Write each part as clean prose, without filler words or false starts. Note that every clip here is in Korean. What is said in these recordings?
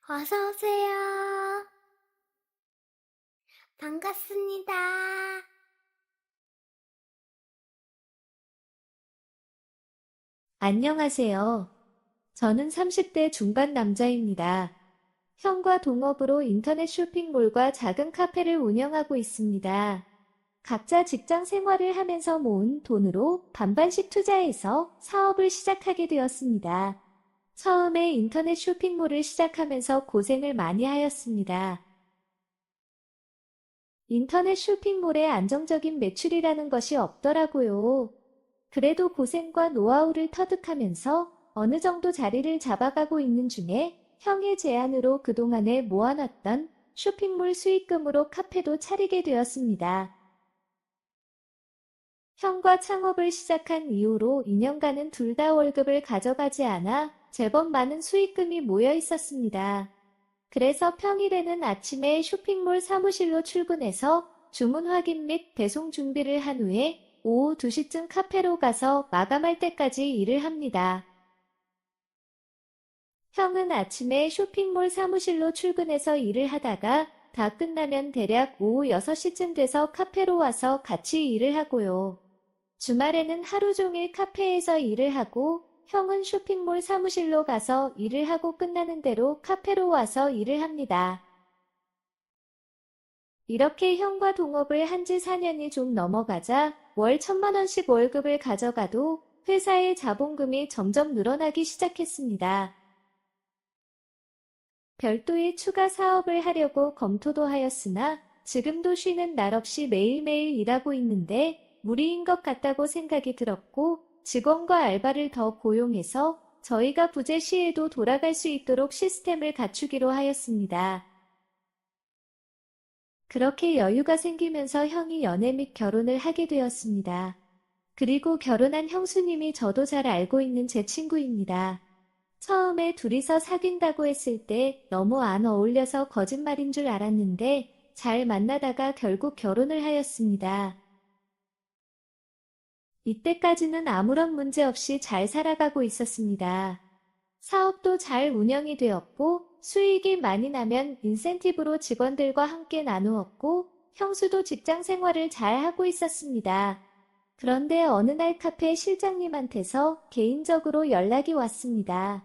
어서 오세요. 반갑습니다. 안녕하세요. 저는 30대 중반 남자입니다. 형과 동업으로 인터넷 쇼핑몰과 작은 카페를 운영하고 있습니다. 각자 직장 생활을 하면서 모은 돈으로 반반씩 투자해서 사업을 시작하게 되었습니다. 처음에 인터넷 쇼핑몰을 시작하면서 고생을 많이 하였습니다. 인터넷 쇼핑몰에 안정적인 매출이라는 것이 없더라고요. 그래도 고생과 노하우를 터득하면서 어느 정도 자리를 잡아가고 있는 중에 형의 제안으로 그동안에 모아놨던 쇼핑몰 수익금으로 카페도 차리게 되었습니다. 형과 창업을 시작한 이후로 2년간은 둘 다 월급을 가져가지 않아 제법 많은 수익금이 모여 있었습니다. 그래서 평일에는 아침에 쇼핑몰 사무실로 출근해서 주문 확인 및 배송 준비를 한 후에 오후 2시쯤 카페로 가서 마감할 때까지 일을 합니다. 형은 아침에 쇼핑몰 사무실로 출근해서 일을 하다가 다 끝나면 대략 오후 6시쯤 돼서 카페로 와서 같이 일을 하고요. 주말에는 하루 종일 카페에서 일을 하고 형은 쇼핑몰 사무실로 가서 일을 하고 끝나는 대로 카페로 와서 일을 합니다. 이렇게 형과 동업을 한 지 4년이 좀 넘어가자 월 1,000만 원씩 월급을 가져가도 회사의 자본금이 점점 늘어나기 시작했습니다. 별도의 추가 사업을 하려고 검토도 하였으나 지금도 쉬는 날 없이 매일매일 일하고 있는데 무리인 것 같다고 생각이 들었고 직원과 알바를 더 고용해서 저희가 부재 시에도 돌아갈 수 있도록 시스템을 갖추기로 하였습니다. 그렇게 여유가 생기면서 형이 연애 및 결혼을 하게 되었습니다. 그리고 결혼한 형수님이 저도 잘 알고 있는 제 친구입니다. 처음에 둘이서 사귄다고 했을 때 너무 안 어울려서 거짓말인 줄 알았는데 잘 만나다가 결국 결혼을 하였습니다. 이때까지는 아무런 문제 없이 잘 살아가고 있었습니다. 사업도 잘 운영이 되었고 수익이 많이 나면 인센티브로 직원들과 함께 나누었고 형수도 직장 생활을 잘 하고 있었습니다. 그런데 어느 날 카페 실장님한테서 개인적으로 연락이 왔습니다.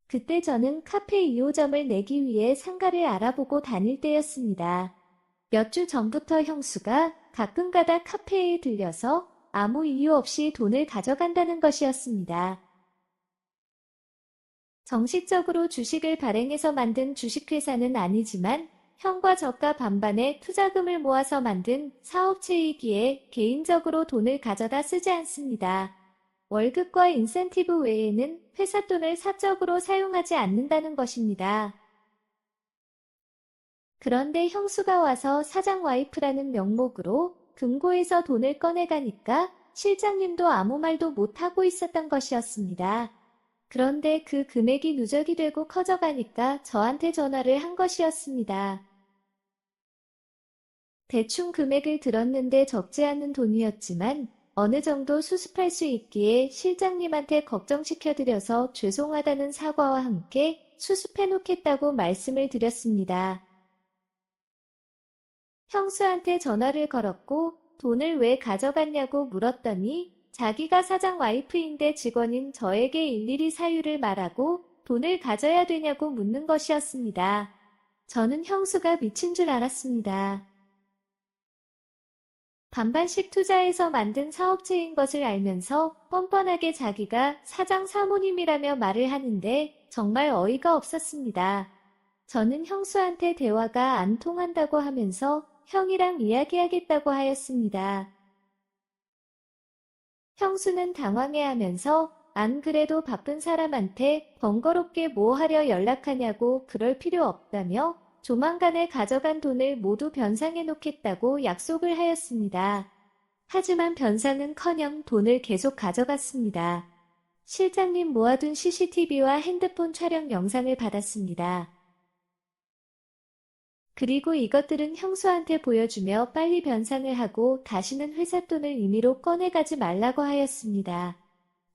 그때 저는 카페 2호점을 내기 위해 상가를 알아보고 다닐 때였습니다. 몇 주 전부터 형수가 가끔가다 카페에 들려서 아무 이유 없이 돈을 가져간다는 것이었습니다. 정식적으로 주식을 발행해서 만든 주식회사는 아니지만 형과 저가 반반의 투자금을 모아서 만든 사업체이기에 개인적으로 돈을 가져다 쓰지 않습니다. 월급과 인센티브 외에는 회사 돈을 사적으로 사용하지 않는다는 것입니다. 그런데 형수가 와서 사장 와이프라는 명목으로 금고에서 돈을 꺼내가니까 실장님도 아무 말도 못하고 있었던 것이었습니다. 그런데 그 금액이 누적이 되고 커져가니까 저한테 전화를 한 것이었습니다. 대충 금액을 들었는데 적지 않은 돈이었지만 어느 정도 수습할 수 있기에 실장님한테 걱정시켜드려서 죄송하다는 사과와 함께 수습해놓겠다고 말씀을 드렸습니다. 형수한테 전화를 걸었고 돈을 왜 가져갔냐고 물었더니 자기가 사장 와이프인데 직원인 저에게 일일이 사유를 말하고 돈을 가져야 되냐고 묻는 것이었습니다. 저는 형수가 미친 줄 알았습니다. 반반씩 투자해서 만든 사업체인 것을 알면서 뻔뻔하게 자기가 사장 사모님이라며 말을 하는데 정말 어이가 없었습니다. 저는 형수한테 대화가 안 통한다고 하면서 형이랑 이야기하겠다고 하였습니다. 형수는 당황해하면서 안 그래도 바쁜 사람한테 번거롭게 뭐 하려 연락하냐고 그럴 필요 없다며 조만간에 가져간 돈을 모두 변상해 놓겠다고 약속을 하였습니다. 하지만 변상은커녕 돈을 계속 가져갔습니다. 실장님 모아둔 CCTV와 핸드폰 촬영 영상을 받았습니다. 그리고 이것들은 형수한테 보여주며 빨리 변상을 하고 다시는 회사 돈을 임의로 꺼내가지 말라고 하였습니다.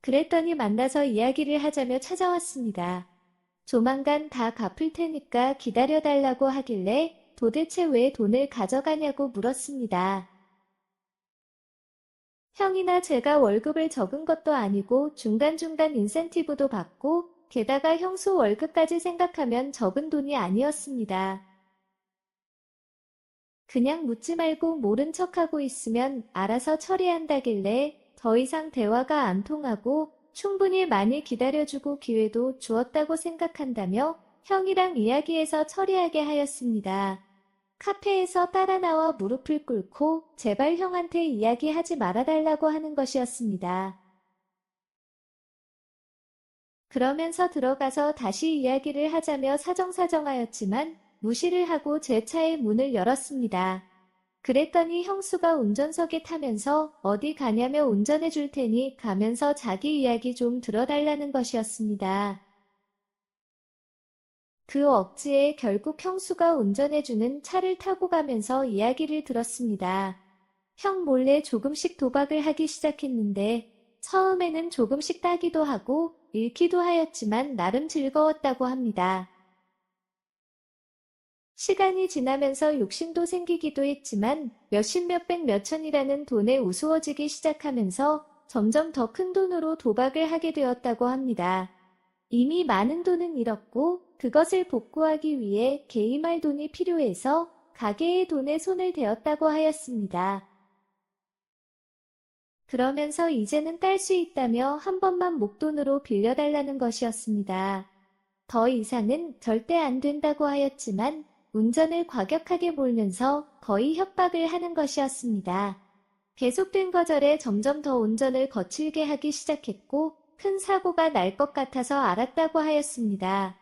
그랬더니 만나서 이야기를 하자며 찾아왔습니다. 조만간 다 갚을 테니까 기다려달라고 하길래 도대체 왜 돈을 가져가냐고 물었습니다. 형이나 제가 월급을 적은 것도 아니고 중간중간 인센티브도 받고 게다가 형수 월급까지 생각하면 적은 돈이 아니었습니다. 그냥 묻지 말고 모른 척하고 있으면 알아서 처리한다길래 더 이상 대화가 안 통하고 충분히 많이 기다려주고 기회도 주었다고 생각한다며 형이랑 이야기해서 처리하게 하였습니다. 카페에서 따라 나와 무릎을 꿇고 제발 형한테 이야기하지 말아달라고 하는 것이었습니다. 그러면서 들어가서 다시 이야기를 하자며 사정사정하였지만 무시를 하고 제 차의 문을 열었습니다. 그랬더니 형수가 운전석에 타면서 어디 가냐며 운전해 줄 테니 가면서 자기 이야기 좀 들어달라는 것이었습니다. 그 억지에 결국 형수가 운전해주는 차를 타고 가면서 이야기를 들었습니다. 형 몰래 조금씩 도박을 하기 시작했는데 처음에는 조금씩 따기도 하고 잃기도 하였지만 나름 즐거웠다고 합니다. 시간이 지나면서 욕심도 생기기도 했지만 몇십 몇백 몇천이라는 돈에 우스워지기 시작하면서 점점 더 큰 돈으로 도박을 하게 되었다고 합니다. 이미 많은 돈은 잃었고 그것을 복구하기 위해 개임할 돈이 필요해서 가게의 돈에 손을 대었다고 하였습니다. 그러면서 이제는 딸 수 있다며 한 번만 목돈으로 빌려달라는 것이었습니다. 더 이상은 절대 안 된다고 하였지만 운전을 과격하게 몰면서 거의 협박을 하는 것이었습니다. 계속된 거절에 점점 더 운전을 거칠게 하기 시작했고 큰 사고가 날 것 같아서 알았다고 하였습니다.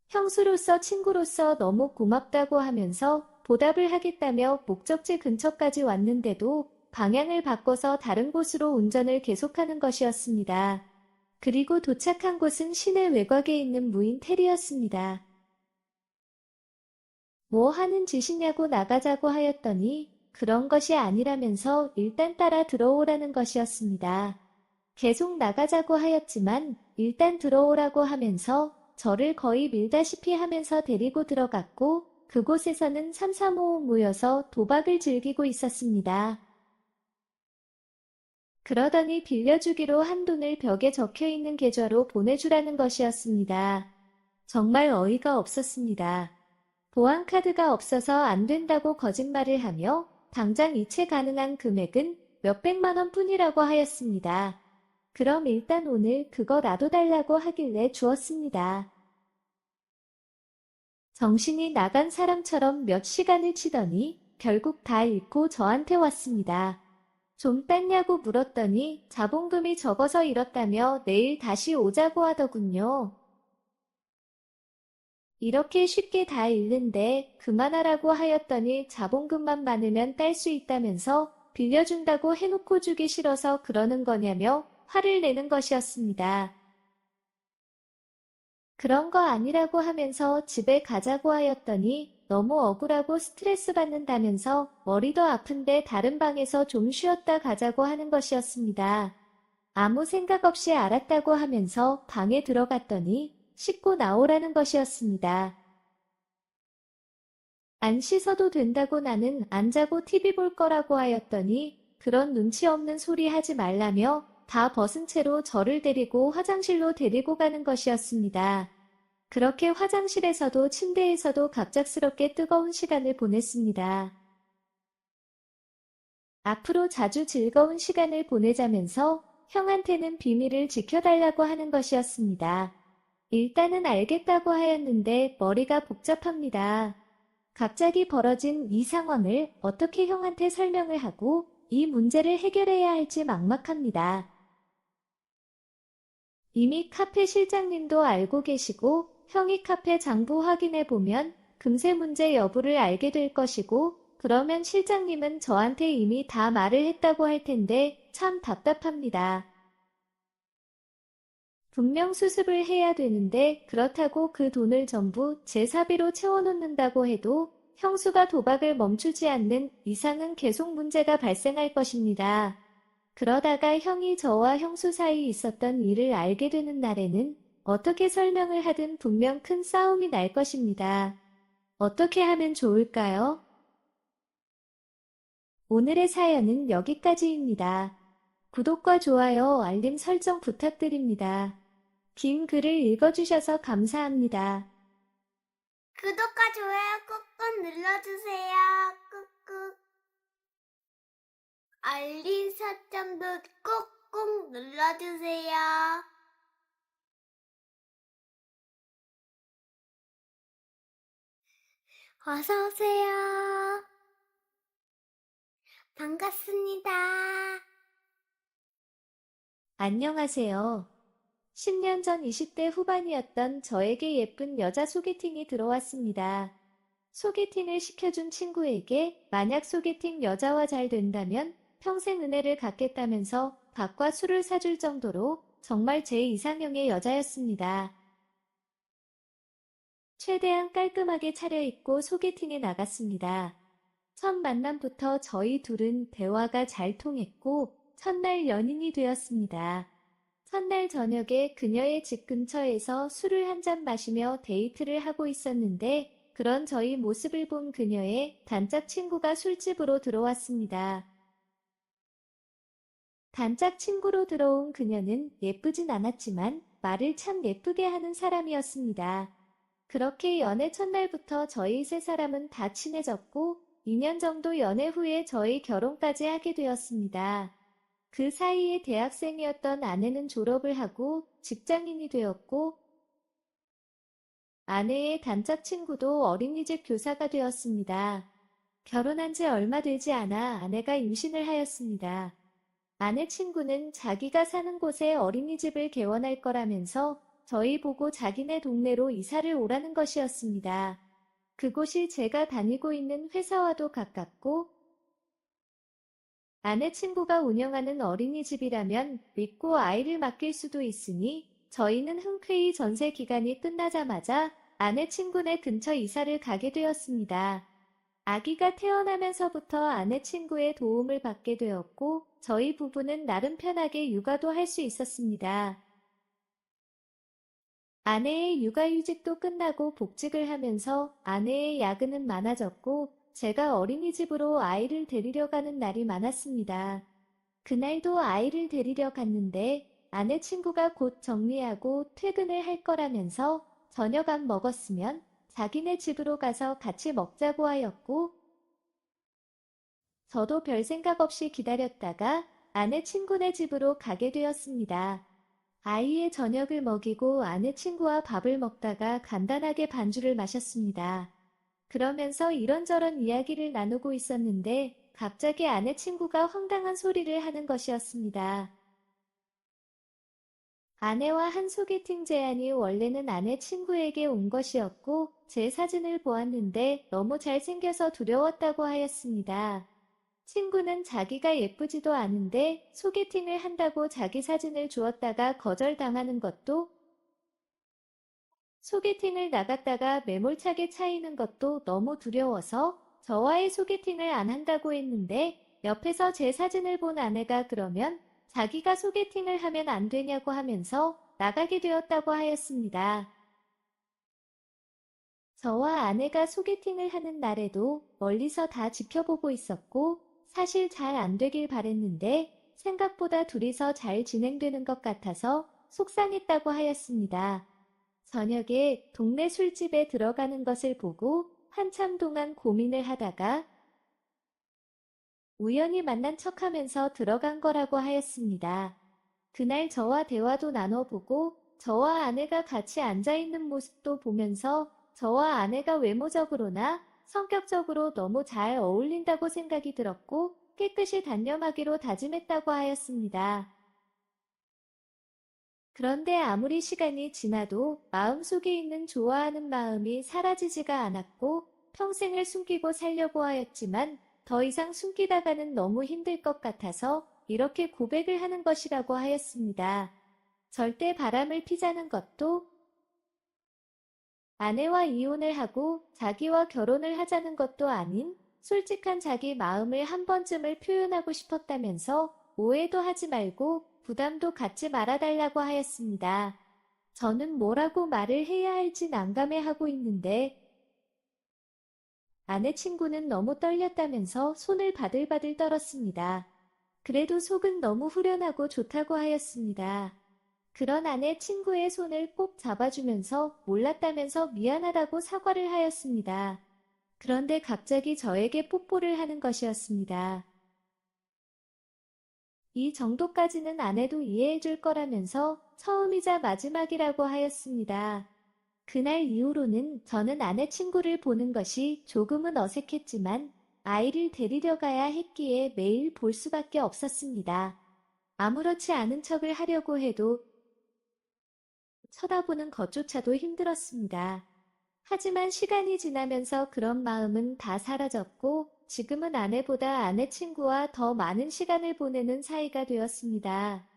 형수로서 친구로서 너무 고맙다고 하면서 보답을 하겠다며 목적지 근처까지 왔는데도 방향을 바꿔서 다른 곳으로 운전을 계속하는 것이었습니다. 그리고 도착한 곳은 시내 외곽에 있는 무인텔이었습니다. 뭐 하는 짓이냐고 나가자고 하였더니 그런 것이 아니라면서 일단 따라 들어오라는 것이었습니다. 계속 나가자고 하였지만 일단 들어오라고 하면서 저를 거의 밀다시피 하면서 데리고 들어갔고 그곳에서는 삼삼오오 모여서 도박을 즐기고 있었습니다. 그러더니 빌려주기로 한 돈을 벽에 적혀있는 계좌로 보내주라는 것이었습니다. 정말 어이가 없었습니다. 보안카드가 없어서 안 된다고 거짓말을 하며 당장 이체 가능한 금액은 몇백만 원 뿐이라고 하였습니다. 그럼 일단 오늘 그거 놔둬달라고 하길래 주었습니다. 정신이 나간 사람처럼 몇 시간을 치더니 결국 다 잃고 저한테 왔습니다. 좀 땄냐고 물었더니 자본금이 적어서 잃었다며 내일 다시 오자고 하더군요. 이렇게 쉽게 다 잃는데 그만하라고 하였더니 자본금만 많으면 딸 수 있다면서 빌려준다고 해놓고 주기 싫어서 그러는 거냐며 화를 내는 것이었습니다. 그런 거 아니라고 하면서 집에 가자고 하였더니 너무 억울하고 스트레스 받는다면서 머리도 아픈데 다른 방에서 좀 쉬었다 가자고 하는 것이었습니다. 아무 생각 없이 알았다고 하면서 방에 들어갔더니 씻고 나오라는 것이었습니다. 안 씻어도 된다고 나는 안 자고 TV 볼 거라고 하였더니 그런 눈치 없는 소리 하지 말라며 다 벗은 채로 저를 데리고 화장실로 데리고 가는 것이었습니다. 그렇게 화장실에서도 침대에서도 갑작스럽게 뜨거운 시간을 보냈습니다. 앞으로 자주 즐거운 시간을 보내자면서 형한테는 비밀을 지켜달라고 하는 것이었습니다. 일단은 알겠다고 하였는데 머리가 복잡합니다. 갑자기 벌어진 이 상황을 어떻게 형한테 설명을 하고 이 문제를 해결해야 할지 막막합니다. 이미 카페 실장님도 알고 계시고 형이 카페 장부 확인해 보면 금세 문제 여부를 알게 될 것이고 그러면 실장님은 저한테 이미 다 말을 했다고 할 텐데 참 답답합니다. 분명 수습을 해야 되는데 그렇다고 그 돈을 전부 제 사비로 채워놓는다고 해도 형수가 도박을 멈추지 않는 이상은 계속 문제가 발생할 것입니다. 그러다가 형이 저와 형수 사이 있었던 일을 알게 되는 날에는 어떻게 설명을 하든 분명 큰 싸움이 날 것입니다. 어떻게 하면 좋을까요? 오늘의 사연은 여기까지입니다. 구독과 좋아요, 알림 설정 부탁드립니다. 긴 글을 읽어주셔서 감사합니다. 구독과 좋아요 꾹꾹 눌러주세요. 꾹꾹. 알림 설정도 꾹꾹 눌러주세요. 어서오세요. 반갑습니다. 안녕하세요. 10년 전 20대 후반이었던 저에게 예쁜 여자 소개팅이 들어왔습니다. 소개팅을 시켜준 친구에게 만약 소개팅 여자와 잘 된다면 평생 은혜를 갚겠다면서 밥과 술을 사줄 정도로 정말 제 이상형의 여자였습니다. 최대한 깔끔하게 차려입고 소개팅에 나갔습니다. 첫 만남부터 저희 둘은 대화가 잘 통했고 첫날 연인이 되었습니다. 첫날 저녁에 그녀의 집 근처에서 술을 한 잔 마시며 데이트를 하고 있었는데 그런 저희 모습을 본 그녀의 단짝 친구가 술집으로 들어왔습니다. 단짝 친구로 들어온 그녀는 예쁘진 않았지만 말을 참 예쁘게 하는 사람이었습니다. 그렇게 연애 첫날부터 저희 세 사람은 다 친해졌고 2년 정도 연애 후에 저희 결혼까지 하게 되었습니다. 그 사이에 대학생이었던 아내는 졸업을 하고 직장인이 되었고 아내의 단짝 친구도 어린이집 교사가 되었습니다. 결혼한 지 얼마 되지 않아 아내가 임신을 하였습니다. 아내 친구는 자기가 사는 곳에 어린이집을 개원할 거라면서 저희 보고 자기네 동네로 이사를 오라는 것이었습니다. 그곳이 제가 다니고 있는 회사와도 가깝고 아내 친구가 운영하는 어린이집이라면 믿고 아이를 맡길 수도 있으니 저희는 흔쾌히 전세 기간이 끝나자마자 아내 친구네 근처 이사를 가게 되었습니다. 아기가 태어나면서부터 아내 친구의 도움을 받게 되었고 저희 부부는 나름 편하게 육아도 할 수 있었습니다. 아내의 육아휴직도 끝나고 복직을 하면서 아내의 야근은 많아졌고 제가 어린이집으로 아이를 데리러 가는 날이 많았습니다. 그날도 아이를 데리러 갔는데 아내 친구가 곧 정리하고 퇴근을 할 거라면서 저녁 안 먹었으면 자기네 집으로 가서 같이 먹자고 하였고 저도 별 생각 없이 기다렸다가 아내 친구네 집으로 가게 되었습니다. 아이의 저녁을 먹이고 아내 친구와 밥을 먹다가 간단하게 반주를 마셨습니다. 그러면서 이런저런 이야기를 나누고 있었는데 갑자기 아내 친구가 황당한 소리를 하는 것이었습니다. 아내와 한 소개팅 제안이 원래는 아내 친구에게 온 것이었고 제 사진을 보았는데 너무 잘생겨서 두려웠다고 하였습니다. 친구는 자기가 예쁘지도 않은데 소개팅을 한다고 자기 사진을 주었다가 거절당하는 것도 소개팅을 나갔다가 매몰차게 차이는 것도 너무 두려워서 저와의 소개팅을 안 한다고 했는데 옆에서 제 사진을 본 아내가 그러면 자기가 소개팅을 하면 안 되냐고 하면서 나가게 되었다고 하였습니다. 저와 아내가 소개팅을 하는 날에도 멀리서 다 지켜보고 있었고 사실 잘 안 되길 바랬는데 생각보다 둘이서 잘 진행되는 것 같아서 속상했다고 하였습니다. 저녁에 동네 술집에 들어가는 것을 보고 한참 동안 고민을 하다가 우연히 만난 척하면서 들어간 거라고 하였습니다. 그날 저와 대화도 나눠보고 저와 아내가 같이 앉아있는 모습도 보면서 저와 아내가 외모적으로나 성격적으로 너무 잘 어울린다고 생각이 들었고 깨끗이 단념하기로 다짐했다고 하였습니다. 그런데 아무리 시간이 지나도 마음속에 있는 좋아하는 마음이 사라지지가 않았고 평생을 숨기고 살려고 하였지만 더 이상 숨기다가는 너무 힘들 것 같아서 이렇게 고백을 하는 것이라고 하였습니다. 절대 바람을 피자는 것도 아내와 이혼을 하고 자기와 결혼을 하자는 것도 아닌 솔직한 자기 마음을 한 번쯤을 표현하고 싶었다면서 오해도 하지 말고 부담도 갖지 말아달라고 하였습니다. 저는 뭐라고 말을 해야 할지 난감해하고 있는데 아내 친구는 너무 떨렸다면서 손을 바들바들 떨었습니다. 그래도 속은 너무 후련하고 좋다고 하였습니다. 그런 아내 친구의 손을 꼭 잡아주면서 몰랐다면서 미안하다고 사과를 하였습니다. 그런데 갑자기 저에게 뽀뽀를 하는 것이었습니다. 이 정도까지는 안 해도 이해해 줄 거라면서 처음이자 마지막이라고 하였습니다. 그날 이후로는 저는 아내 친구를 보는 것이 조금은 어색했지만 아이를 데리러 가야 했기에 매일 볼 수밖에 없었습니다. 아무렇지 않은 척을 하려고 해도 쳐다보는 것조차도 힘들었습니다. 하지만 시간이 지나면서 그런 마음은 다 사라졌고 지금은 아내보다 아내 친구와 더 많은 시간을 보내는 사이가 되었습니다.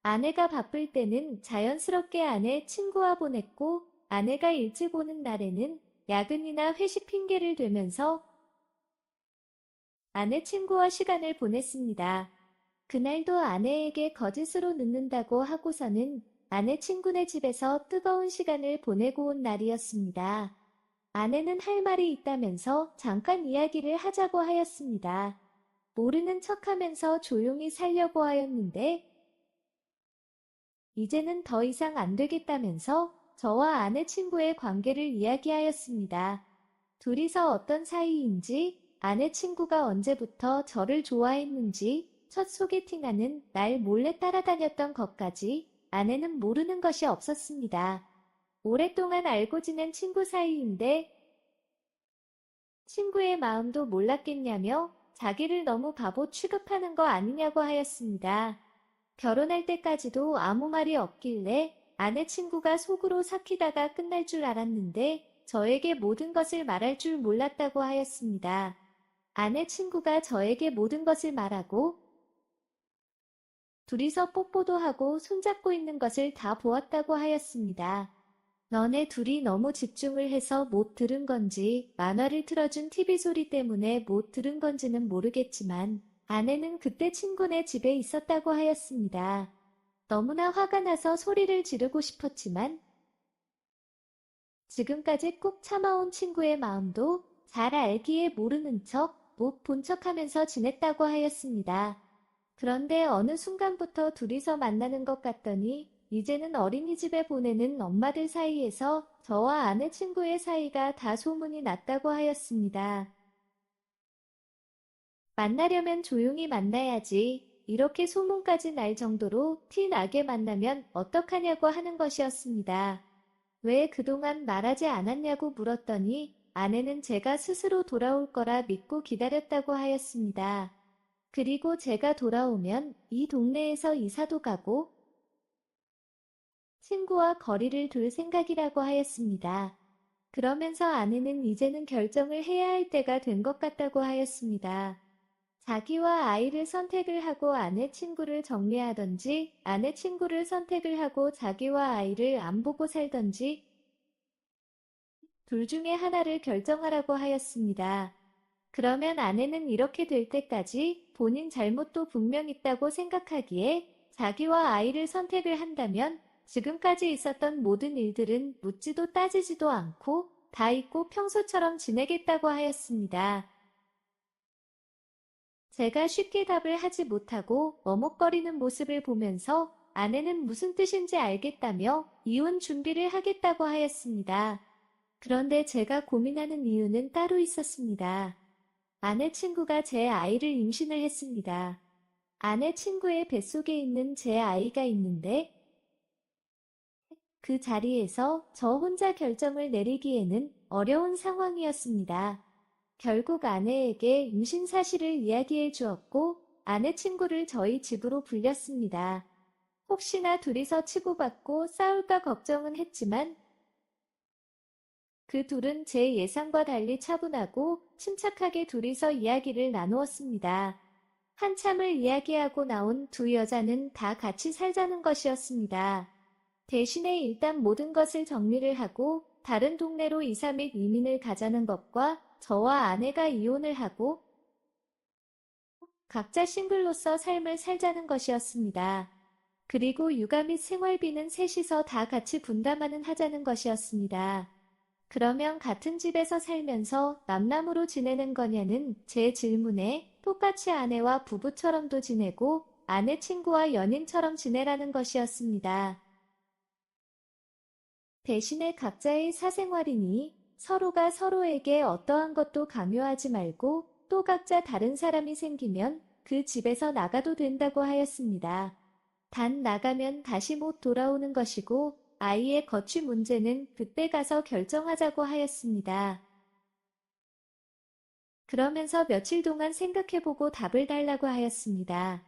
아내가 바쁠 때는 자연스럽게 아내 친구와 보냈고 아내가 일찍 오는 날에는 야근이나 회식 핑계를 대면서 아내 친구와 시간을 보냈습니다. 그날도 아내에게 거짓으로 늦는다고 하고서는 아내 친구네 집에서 뜨거운 시간을 보내고 온 날이었습니다. 아내는 할 말이 있다면서 잠깐 이야기를 하자고 하였습니다. 모르는 척하면서 조용히 살려고 하였는데 이제는 더 이상 안 되겠다면서 저와 아내 친구의 관계를 이야기하였습니다. 둘이서 어떤 사이인지, 아내 친구가 언제부터 저를 좋아했는지, 첫 소개팅하는 날 몰래 따라다녔던 것까지 아내는 모르는 것이 없었습니다. 오랫동안 알고 지낸 친구 사이인데 친구의 마음도 몰랐겠냐며 자기를 너무 바보 취급하는 거 아니냐고 하였습니다. 결혼할 때까지도 아무 말이 없길래 아내 친구가 속으로 삭히다가 끝날 줄 알았는데 저에게 모든 것을 말할 줄 몰랐다고 하였습니다. 아내 친구가 저에게 모든 것을 말하고 둘이서 뽀뽀도 하고 손잡고 있는 것을 다 보았다고 하였습니다. 너네 둘이 너무 집중을 해서 못 들은 건지 만화를 틀어준 TV 소리 때문에 못 들은 건지는 모르겠지만 아내는 그때 친구네 집에 있었다고 하였습니다. 너무나 화가 나서 소리를 지르고 싶었지만 지금까지 꾹 참아온 친구의 마음도 잘 알기에 모르는 척, 못 본 척하면서 지냈다고 하였습니다. 그런데 어느 순간부터 둘이서 만나는 것 같더니 이제는 어린이집에 보내는 엄마들 사이에서 저와 아내 친구의 사이가 다 소문이 났다고 하였습니다. 만나려면 조용히 만나야지. 이렇게 소문까지 날 정도로 티 나게 만나면 어떡하냐고 하는 것이었습니다. 왜 그동안 말하지 않았냐고 물었더니 아내는 제가 스스로 돌아올 거라 믿고 기다렸다고 하였습니다. 그리고 제가 돌아오면 이 동네에서 이사도 가고 친구와 거리를 둘 생각이라고 하였습니다. 그러면서 아내는 이제는 결정을 해야 할 때가 된 것 같다고 하였습니다. 자기와 아이를 선택을 하고 아내 친구를 정리하던지 아내 친구를 선택을 하고 자기와 아이를 안 보고 살던지 둘 중에 하나를 결정하라고 하였습니다. 그러면 아내는 이렇게 될 때까지 본인 잘못도 분명 있다고 생각하기에 자기와 아이를 선택을 한다면 지금까지 있었던 모든 일들은 묻지도 따지지도 않고 다 잊고 평소처럼 지내겠다고 하였습니다. 제가 쉽게 답을 하지 못하고 머뭇거리는 모습을 보면서 아내는 무슨 뜻인지 알겠다며 이혼 준비를 하겠다고 하였습니다. 그런데 제가 고민하는 이유는 따로 있었습니다. 아내 친구가 제 아이를 임신을 했습니다. 아내 친구의 뱃속에 있는 제 아이가 있는데 그 자리에서 저 혼자 결정을 내리기에는 어려운 상황이었습니다. 결국 아내에게 임신 사실을 이야기해 주었고 아내 친구를 저희 집으로 불렸습니다. 혹시나 둘이서 치고받고 싸울까 걱정은 했지만 그 둘은 제 예상과 달리 차분하고 침착하게 둘이서 이야기를 나누었습니다. 한참을 이야기하고 나온 두 여자는 다 같이 살자는 것이었습니다. 대신에 일단 모든 것을 정리를 하고 다른 동네로 이사 및 이민을 가자는 것과 저와 아내가 이혼을 하고 각자 싱글로서 삶을 살자는 것이었습니다. 그리고 육아 및 생활비는 셋이서 다 같이 분담하는 하자는 것이었습니다. 그러면 같은 집에서 살면서 남남으로 지내는 거냐는 제 질문에 똑같이 아내와 부부처럼도 지내고 아내 친구와 연인처럼 지내라는 것이었습니다. 대신에 각자의 사생활이니 서로가 서로에게 어떠한 것도 강요하지 말고 또 각자 다른 사람이 생기면 그 집에서 나가도 된다고 하였습니다. 단 나가면 다시 못 돌아오는 것이고 아이의 거취 문제는 그때 가서 결정하자고 하였습니다. 그러면서 며칠 동안 생각해보고 답을 달라고 하였습니다.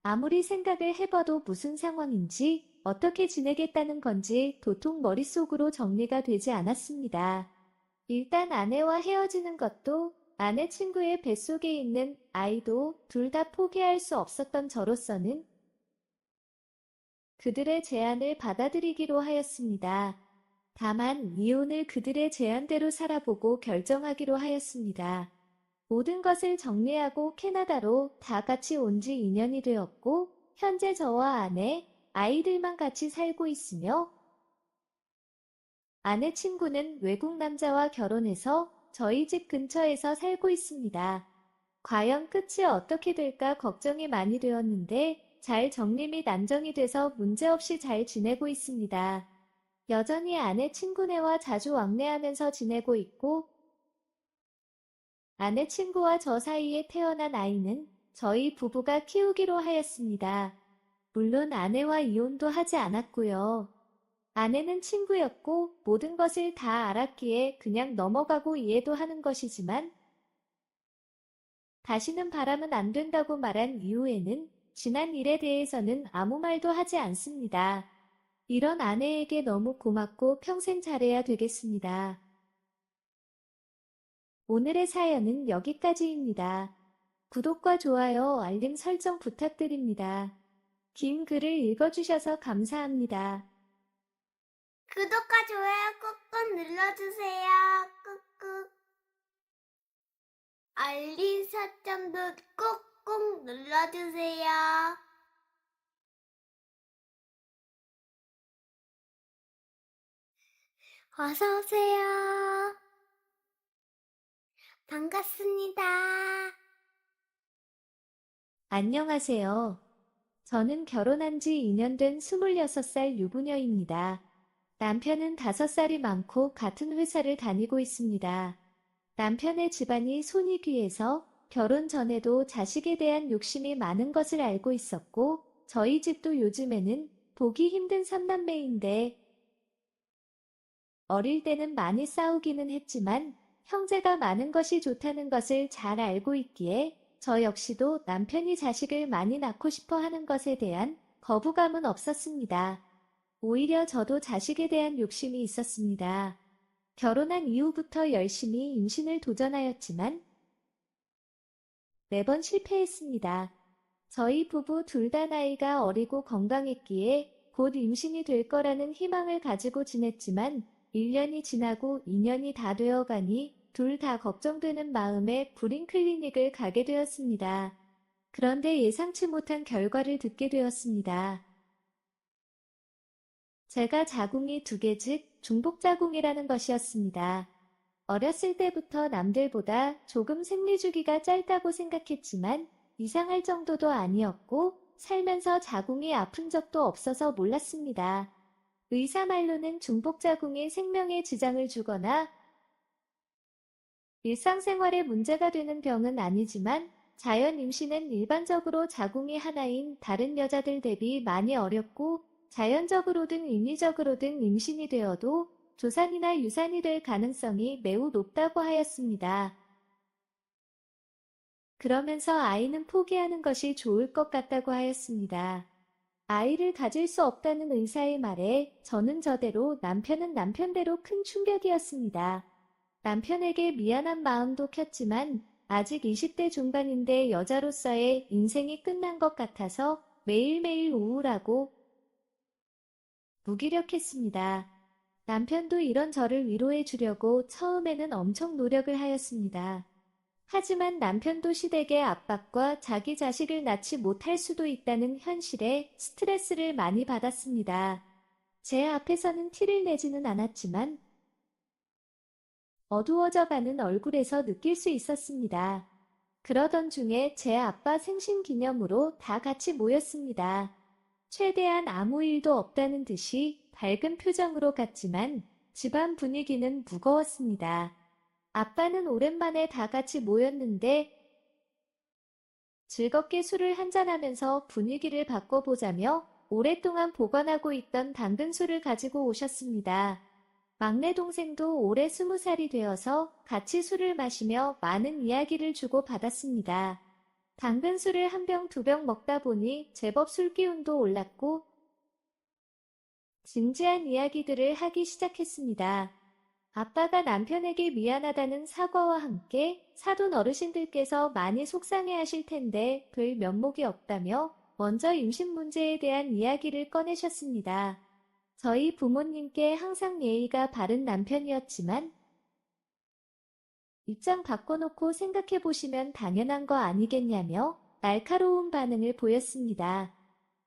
아무리 생각을 해봐도 무슨 상황인지 어떻게 지내겠다는 건지 도통 머릿속으로 정리가 되지 않았습니다. 일단 아내와 헤어지는 것도 아내 친구의 뱃속에 있는 아이도 둘 다 포기할 수 없었던 저로서는 그들의 제안을 받아들이기로 하였습니다. 다만 이혼을 그들의 제안대로 살아보고 결정하기로 하였습니다. 모든 것을 정리하고 캐나다로 다 같이 온 지 2년이 되었고 현재 저와 아내, 아이들만 같이 살고 있으며 아내 친구는 외국 남자와 결혼해서 저희 집 근처에서 살고 있습니다. 과연 끝이 어떻게 될까 걱정이 많이 되었는데 잘 정리 및 안정이 돼서 문제없이 잘 지내고 있습니다. 여전히 아내 친구네와 자주 왕래하면서 지내고 있고 아내 친구와 저 사이에 태어난 아이는 저희 부부가 키우기로 하였습니다. 물론 아내와 이혼도 하지 않았고요. 아내는 친구였고 모든 것을 다 알았기에 그냥 넘어가고 이해도 하는 것이지만 다시는 바라면 안 된다고 말한 이후에는 지난 일에 대해서는 아무 말도 하지 않습니다. 이런 아내에게 너무 고맙고 평생 잘해야 되겠습니다. 오늘의 사연은 여기까지입니다. 구독과 좋아요, 알림 설정 부탁드립니다. 긴 글을 읽어주셔서 감사합니다. 구독과 좋아요 꾹꾹 눌러주세요. 꾹꾹. 알림 설정도 꾹꾹 눌러주세요. 어서오세요. 반갑습니다. 안녕하세요. 저는 결혼한 지 2년 된 26살 유부녀입니다. 남편은 5살이 많고 같은 회사를 다니고 있습니다. 남편의 집안이 손이 귀해서 결혼 전에도 자식에 대한 욕심이 많은 것을 알고 있었고 저희 집도 요즘에는 보기 힘든 삼남매인데 어릴 때는 많이 싸우기는 했지만 형제가 많은 것이 좋다는 것을 잘 알고 있기에 저 역시도 남편이 자식을 많이 낳고 싶어 하는 것에 대한 거부감은 없었습니다. 오히려 저도 자식에 대한 욕심이 있었습니다. 결혼한 이후부터 열심히 임신을 도전하였지만 매번 실패했습니다. 저희 부부 둘 다 나이가 어리고 건강했기에 곧 임신이 될 거라는 희망을 가지고 지냈지만 1년이 지나고 2년이 다 되어가니 둘 다 걱정되는 마음에 불임 클리닉을 가게 되었습니다. 그런데 예상치 못한 결과를 듣게 되었습니다. 제가 자궁이 2개 즉 중복자궁이라는 것이었습니다. 어렸을 때부터 남들보다 조금 생리주기가 짧다고 생각했지만 이상할 정도도 아니었고 살면서 자궁이 아픈 적도 없어서 몰랐습니다. 의사 말로는 중복자궁이 생명에 지장을 주거나 일상생활에 문제가 되는 병은 아니지만 자연 임신은 일반적으로 자궁이 하나인 다른 여자들 대비 많이 어렵고 자연적으로든 인위적으로든 임신이 되어도 조산이나 유산이 될 가능성이 매우 높다고 하였습니다. 그러면서 아이는 포기하는 것이 좋을 것 같다고 하였습니다. 아이를 가질 수 없다는 의사의 말에 저는 저대로 남편은 남편대로 큰 충격이었습니다. 남편에게 미안한 마음도 켰지만 아직 20대 중반인데 여자로서의 인생이 끝난 것 같아서 매일매일 우울하고 무기력했습니다. 남편도 이런 저를 위로해 주려고 처음에는 엄청 노력을 하였습니다. 하지만 남편도 시댁의 압박과 자기 자식을 낳지 못할 수도 있다는 현실에 스트레스를 많이 받았습니다. 제 앞에서는 티를 내지는 않았지만 어두워져가는 얼굴에서 느낄 수 있었습니다. 그러던 중에 제 아빠 생신 기념으로 다 같이 모였습니다. 최대한 아무 일도 없다는 듯이 밝은 표정으로 갔지만 집안 분위기는 무거웠습니다. 아빠는 오랜만에 다 같이 모였는데 즐겁게 술을 한잔하면서 분위기를 바꿔보자며 오랫동안 보관하고 있던 당근술을 가지고 오셨습니다. 막내 동생도 올해 20살이 되어서 같이 술을 마시며 많은 이야기를 주고받았습니다. 당근술을 한 병, 두 병 먹다 보니 제법 술기운도 올랐고 진지한 이야기들을 하기 시작했습니다. 아빠가 남편에게 미안하다는 사과와 함께 사돈 어르신들께서 많이 속상해하실 텐데 별 면목이 없다며 먼저 임신 문제에 대한 이야기를 꺼내셨습니다. 저희 부모님께 항상 예의가 바른 남편이었지만 입장 바꿔놓고 생각해보시면 당연한 거 아니겠냐며 날카로운 반응을 보였습니다.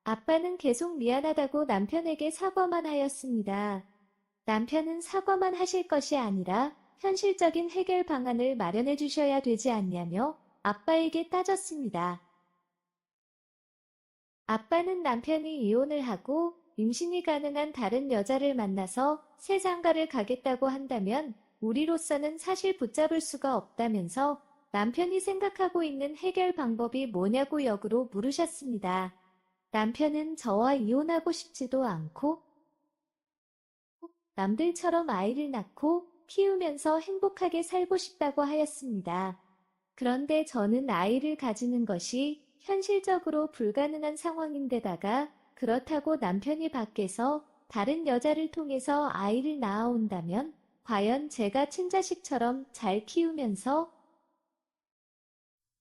아빠는 계속 미안하다고 남편에게 사과만 하였습니다. 남편은 사과만 하실 것이 아니라 현실적인 해결 방안을 마련해 주셔야 되지 않냐며 아빠에게 따졌습니다. 아빠는 남편이 이혼을 하고 임신이 가능한 다른 여자를 만나서 새 장가를 가겠다고 한다면 우리로서는 사실 붙잡을 수가 없다면서 남편이 생각하고 있는 해결 방법이 뭐냐고 역으로 물으셨습니다. 남편은 저와 이혼하고 싶지도 않고 남들처럼 아이를 낳고 키우면서 행복하게 살고 싶다고 하였습니다. 그런데 저는 아이를 가지는 것이 현실적으로 불가능한 상황인데다가 그렇다고 남편이 밖에서 다른 여자를 통해서 아이를 낳아온다면 과연 제가 친자식처럼 잘 키우면서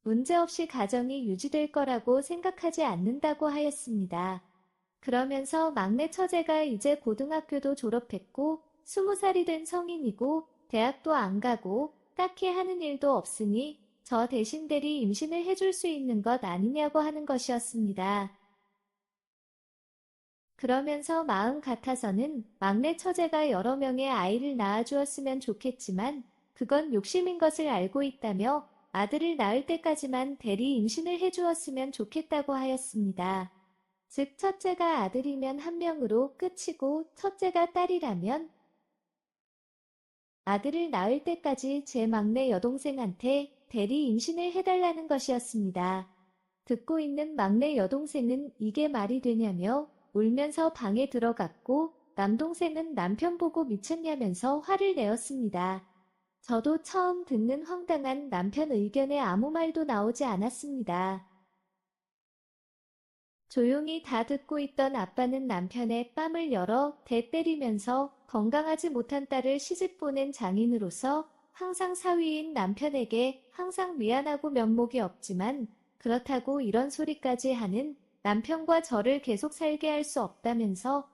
문제없이 가정이 유지될 거라고 생각하지 않는다고 하였습니다. 그러면서 막내 처제가 이제 고등학교도 졸업했고 20살이 된 성인이고 대학도 안 가고 딱히 하는 일도 없으니 저 대신 대리 임신을 해줄 수 있는 것 아니냐고 하는 것이었습니다. 그러면서 마음 같아서는 막내 처제가 여러 명의 아이를 낳아주었으면 좋겠지만 그건 욕심인 것을 알고 있다며 아들을 낳을 때까지만 대리 임신을 해주었으면 좋겠다고 하였습니다. 즉 첫째가 아들이면 한 명으로 끝이고 첫째가 딸이라면 아들을 낳을 때까지 제 막내 여동생한테 대리 임신을 해달라는 것이었습니다. 듣고 있는 막내 여동생은 이게 말이 되냐며 울면서 방에 들어갔고 남동생은 남편 보고 미쳤냐면서 화를 내었습니다. 저도 처음 듣는 황당한 남편 의견에 아무 말도 나오지 않았습니다. 조용히 다 듣고 있던 아빠는 남편의 뺨을 열어 대 때리면서 건강하지 못한 딸을 시집 보낸 장인으로서 항상 사위인 남편에게 항상 미안하고 면목이 없지만 그렇다고 이런 소리까지 하는 남편과 저를 계속 살게 할 수 없다면서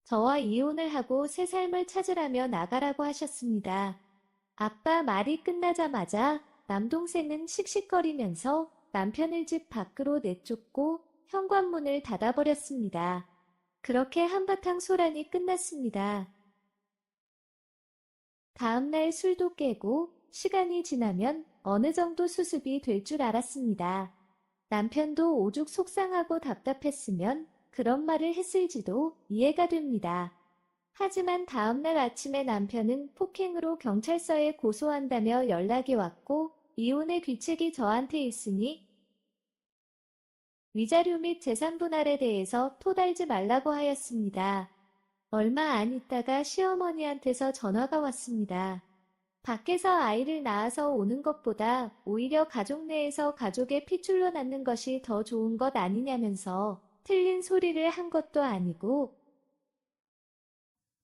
저와 이혼을 하고 새 삶을 찾으라며 나가라고 하셨습니다. 아빠 말이 끝나자마자 남동생은 씩씩거리면서 남편을 집 밖으로 내쫓고 현관문을 닫아버렸습니다. 그렇게 한바탕 소란이 끝났습니다. 다음날 술도 깨고 시간이 지나면 어느 정도 수습이 될 줄 알았습니다. 남편도 오죽 속상하고 답답했으면 그런 말을 했을지도 이해가 됩니다. 하지만 다음날 아침에 남편은 폭행으로 경찰서에 고소한다며 연락이 왔고 이혼의 귀책이 저한테 있으니 위자료 및 재산 분할에 대해서 토달지 말라고 하였습니다. 얼마 안 있다가 시어머니한테서 전화가 왔습니다. 밖에서 아이를 낳아서 오는 것보다 오히려 가족 내에서 가족의 피줄로 낳는 것이 더 좋은 것 아니냐면서 틀린 소리를 한 것도 아니고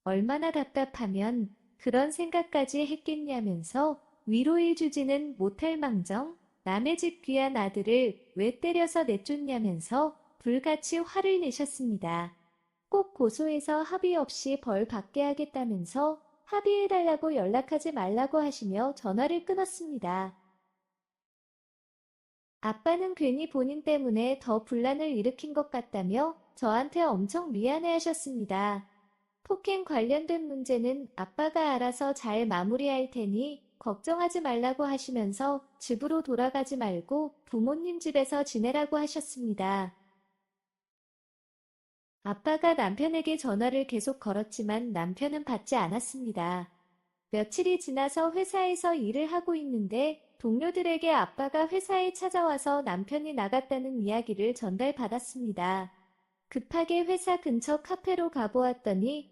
얼마나 답답하면 그런 생각까지 했겠냐면서 위로해주지는 못할 망정 남의 집 귀한 아들을 왜 때려서 내쫓냐면서 불같이 화를 내셨습니다. 꼭 고소해서 합의 없이 벌 받게 하겠다면서 합의해달라고 연락하지 말라고 하시며 전화를 끊었습니다. 아빠는 괜히 본인 때문에 더 분란을 일으킨 것 같다며 저한테 엄청 미안해하셨습니다. 폭행 관련된 문제는 아빠가 알아서 잘 마무리할 테니 걱정하지 말라고 하시면서 집으로 돌아가지 말고 부모님 집에서 지내라고 하셨습니다. 아빠가 남편에게 전화를 계속 걸었지만 남편은 받지 않았습니다. 며칠이 지나서 회사에서 일을 하고 있는데 동료들에게 아빠가 회사에 찾아와서 남편이 나갔다는 이야기를 전달받았습니다. 급하게 회사 근처 카페로 가보았더니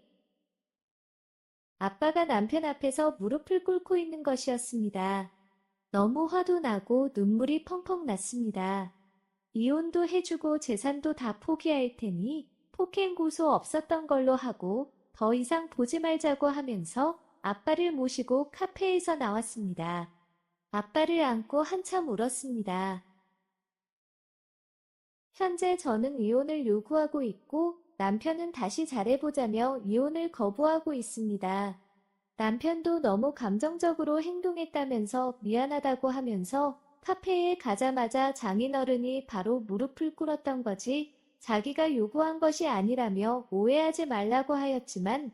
아빠가 남편 앞에서 무릎을 꿇고 있는 것이었습니다. 너무 화도 나고 눈물이 펑펑 났습니다. 이혼도 해주고 재산도 다 포기할 테니 폭행 고소 없었던 걸로 하고 더 이상 보지 말자고 하면서 아빠를 모시고 카페에서 나왔습니다. 아빠를 안고 한참 울었습니다. 현재 저는 이혼을 요구하고 있고 남편은 다시 잘해보자며 이혼을 거부하고 있습니다. 남편도 너무 감정적으로 행동했다면서 미안하다고 하면서 카페에 가자마자 장인어른이 바로 무릎을 꿇었던 거지 자기가 요구한 것이 아니라며 오해하지 말라고 하였지만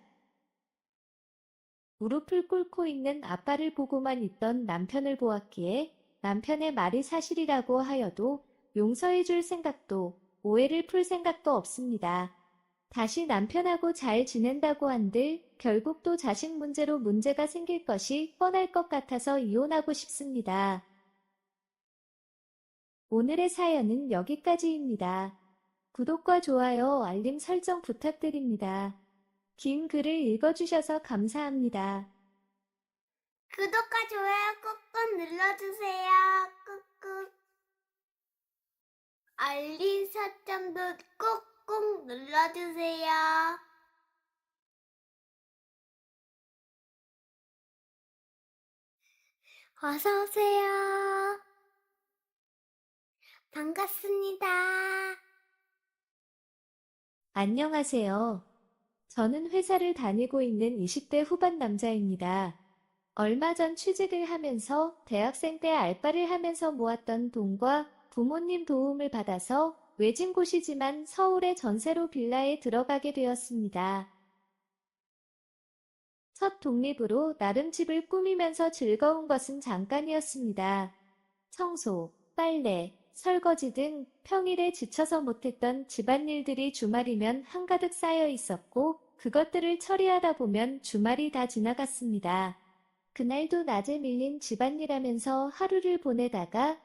무릎을 꿇고 있는 아빠를 보고만 있던 남편을 보았기에 남편의 말이 사실이라고 하여도 용서해줄 생각도 오해를 풀 생각도 없습니다. 다시 남편하고 잘 지낸다고 한들 결국 또 자식 문제로 문제가 생길 것이 뻔할 것 같아서 이혼하고 싶습니다. 오늘의 사연은 여기까지입니다. 구독과 좋아요, 알림 설정 부탁드립니다. 긴 글을 읽어주셔서 감사합니다. 구독과 좋아요 꾹꾹 눌러주세요. 꾹꾹. 알림 설정도 꾹꾹 눌러주세요. 어서오세요. 반갑습니다. 안녕하세요. 저는 회사를 다니고 있는 20대 후반 남자입니다. 얼마 전 취직을 하면서 대학생 때 알바를 하면서 모았던 돈과 부모님 도움을 받아서 외진 곳이지만 서울의 전세로 빌라에 들어가게 되었습니다. 첫 독립으로 나름 집을 꾸미면서 즐거운 것은 잠깐이었습니다. 청소, 빨래, 설거지 등 평일에 지쳐서 못했던 집안일들이 주말이면 한가득 쌓여 있었고 그것들을 처리하다 보면 주말이 다 지나갔습니다. 그날도 낮에 밀린 집안일하면서 하루를 보내다가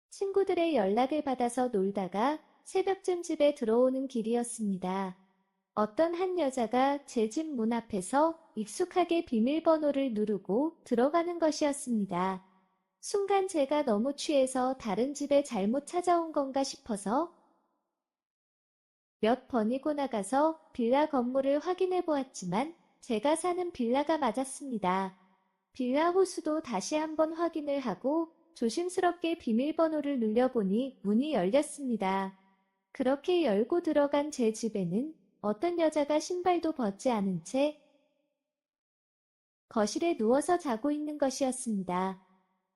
친구들의 연락을 받아서 놀다가 새벽쯤 집에 들어오는 길이었습니다. 어떤 한 여자가 제 집 문 앞에서 익숙하게 비밀번호를 누르고 들어가는 것이었습니다. 순간 제가 너무 취해서 다른 집에 잘못 찾아온 건가 싶어서 몇 번이고 나가서 빌라 건물을 확인해 보았지만 제가 사는 빌라가 맞았습니다. 빌라 호수도 다시 한번 확인을 하고 조심스럽게 비밀번호를 눌려보니 문이 열렸습니다. 그렇게 열고 들어간 제 집에는 어떤 여자가 신발도 벗지 않은 채 거실에 누워서 자고 있는 것이었습니다.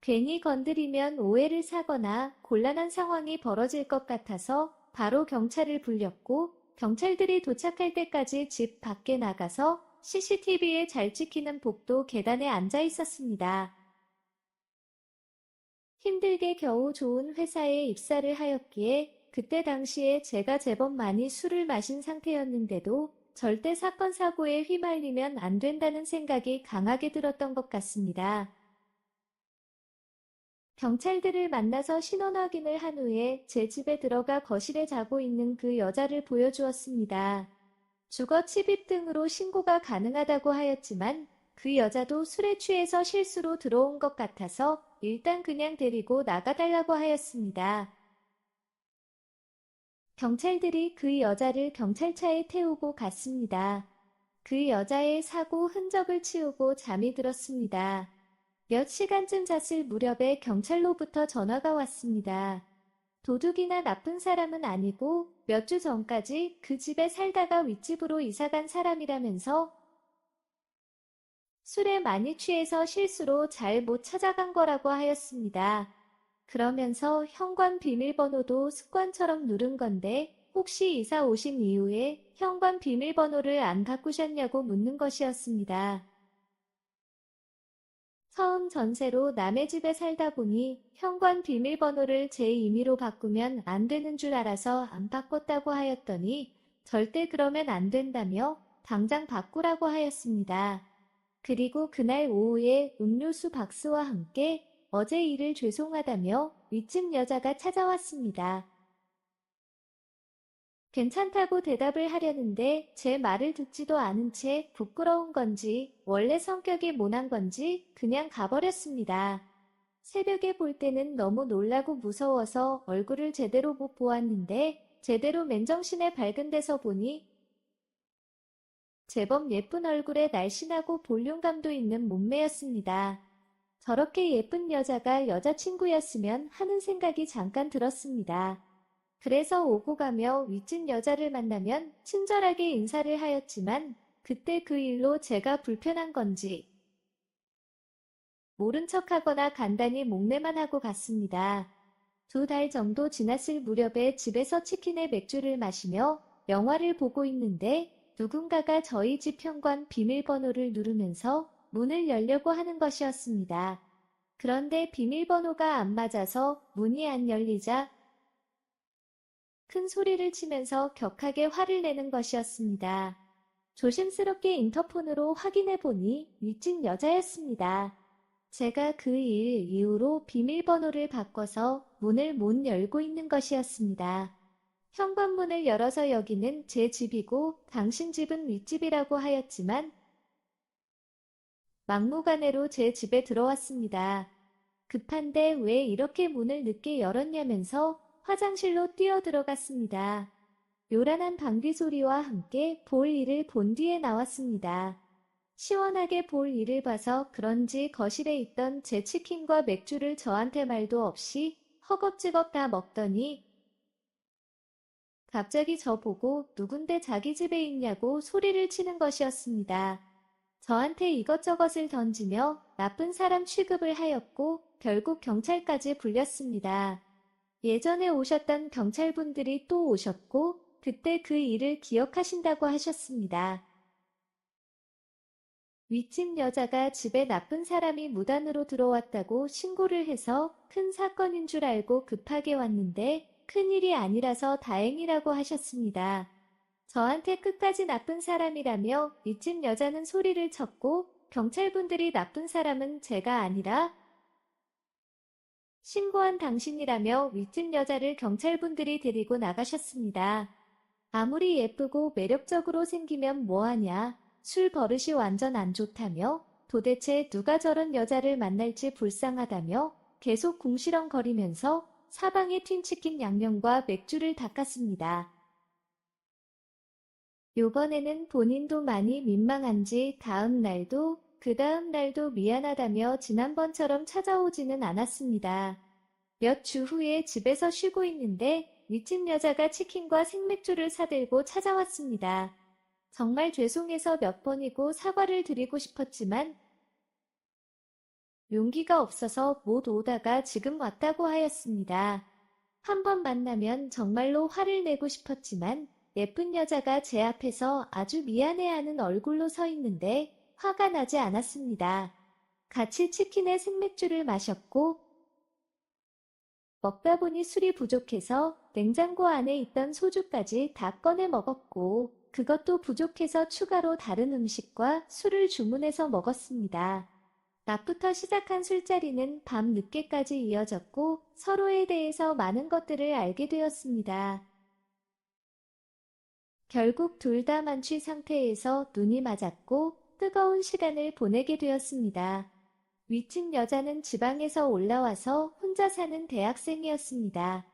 괜히 건드리면 오해를 사거나 곤란한 상황이 벌어질 것 같아서 바로 경찰을 불렸고 경찰들이 도착할 때까지 집 밖에 나가서 CCTV에 잘 찍히는 복도 계단에 앉아 있었습니다. 힘들게 겨우 좋은 회사에 입사를 하였기에 그때 당시에 제가 제법 많이 술을 마신 상태였는데도 절대 사건 사고에 휘말리면 안 된다는 생각이 강하게 들었던 것 같습니다. 경찰들을 만나서 신원 확인을 한 후에 제 집에 들어가 거실에 자고 있는 그 여자를 보여주었습니다. 주거 침입 등으로 신고가 가능하다고 하였지만 그 여자도 술에 취해서 실수로 들어온 것 같아서 일단 그냥 데리고 나가달라고 하였습니다. 경찰들이 그 여자를 경찰차에 태우고 갔습니다. 그 여자의 사고 흔적을 치우고 잠이 들었습니다. 몇 시간쯤 잤을 무렵에 경찰로부터 전화가 왔습니다. 도둑이나 나쁜 사람은 아니고 몇 주 전까지 그 집에 살다가 윗집으로 이사간 사람이라면서 술에 많이 취해서 실수로 잘 못 찾아간 거라고 하였습니다. 그러면서 현관 비밀번호도 습관처럼 누른 건데 혹시 이사 오신 이후에 현관 비밀번호를 안 바꾸셨냐고 묻는 것이었습니다. 처음 전세로 남의 집에 살다 보니 현관 비밀번호를 제 임의로 바꾸면 안 되는 줄 알아서 안 바꿨다고 하였더니 절대 그러면 안 된다며 당장 바꾸라고 하였습니다. 그리고 그날 오후에 음료수 박스와 함께 어제 일을 죄송하다며 윗집 여자가 찾아왔습니다. 괜찮다고 대답을 하려는데 제 말을 듣지도 않은 채 부끄러운 건지 원래 성격이 모난 건지 그냥 가버렸습니다. 새벽에 볼 때는 너무 놀라고 무서워서 얼굴을 제대로 못 보았는데 제대로 맨정신에 밝은 데서 보니 제법 예쁜 얼굴에 날씬하고 볼륨감도 있는 몸매였습니다. 저렇게 예쁜 여자가 여자친구였으면 하는 생각이 잠깐 들었습니다. 그래서 오고 가며 윗집 여자를 만나면 친절하게 인사를 하였지만 그때 그 일로 제가 불편한 건지 모른 척하거나 간단히 목례만 하고 갔습니다. 2달 정도 지났을 무렵에 집에서 치킨에 맥주를 마시며 영화를 보고 있는데 누군가가 저희 집 현관 비밀번호를 누르면서 문을 열려고 하는 것이었습니다. 그런데 비밀번호가 안 맞아서 문이 안 열리자 큰 소리를 치면서 격하게 화를 내는 것이었습니다. 조심스럽게 인터폰으로 확인해 보니 윗집 여자였습니다. 제가 그 일 이후로 비밀번호를 바꿔서 문을 못 열고 있는 것이었습니다. 현관문을 열어서 여기는 제 집이고 당신 집은 윗집이라고 하였지만 막무가내로 제 집에 들어왔습니다. 급한데 왜 이렇게 문을 늦게 열었냐면서 화장실로 뛰어 들어갔습니다. 요란한 방귀 소리와 함께 볼 일을 본 뒤에 나왔습니다. 시원하게 볼 일을 봐서 그런지 거실에 있던 제 치킨과 맥주를 저한테 말도 없이 허겁지겁 다 먹더니 갑자기 저보고 누군데 자기 집에 있냐고 소리를 치는 것이었습니다. 저한테 이것저것을 던지며 나쁜 사람 취급을 하였고 결국 경찰까지 불렸습니다. 예전에 오셨던 경찰분들이 또 오셨고 그때 그 일을 기억하신다고 하셨습니다. 윗집 여자가 집에 나쁜 사람이 무단으로 들어왔다고 신고를 해서 큰 사건인 줄 알고 급하게 왔는데 큰일이 아니라서 다행이라고 하셨습니다. 저한테 끝까지 나쁜 사람이라며 윗집 여자는 소리를 쳤고 경찰분들이 나쁜 사람은 제가 아니라 신고한 당신이라며 윗집 여자를 경찰분들이 데리고 나가셨습니다. 아무리 예쁘고 매력적으로 생기면 뭐하냐. 술 버릇이 완전 안 좋다며 도대체 누가 저런 여자를 만날지 불쌍하다며 계속 궁시렁거리면서 사방에 튄 치킨 양념과 맥주를 닦았습니다. 요번에는 본인도 많이 민망한지 다음 날도 그 다음 날도 미안하다며 지난번처럼 찾아오지는 않았습니다. 몇 주 후에 집에서 쉬고 있는데 윗집 여자가 치킨과 생맥주를 사들고 찾아왔습니다. 정말 죄송해서 몇 번이고 사과를 드리고 싶었지만 용기가 없어서 못 오다가 지금 왔다고 하였습니다. 한 번 만나면 정말로 화를 내고 싶었지만 예쁜 여자가 제 앞에서 아주 미안해하는 얼굴로 서 있는데 화가 나지 않았습니다. 같이 치킨에 생맥주를 마셨고 먹다 보니 술이 부족해서 냉장고 안에 있던 소주까지 다 꺼내 먹었고 그것도 부족해서 추가로 다른 음식과 술을 주문해서 먹었습니다. 낮부터 시작한 술자리는 밤 늦게까지 이어졌고 서로에 대해서 많은 것들을 알게 되었습니다. 결국 둘 다 만취 상태에서 눈이 맞았고 뜨거운 시간을 보내게 되었습니다. 윗집 여자는 지방에서 올라와서 혼자 사는 대학생이었습니다.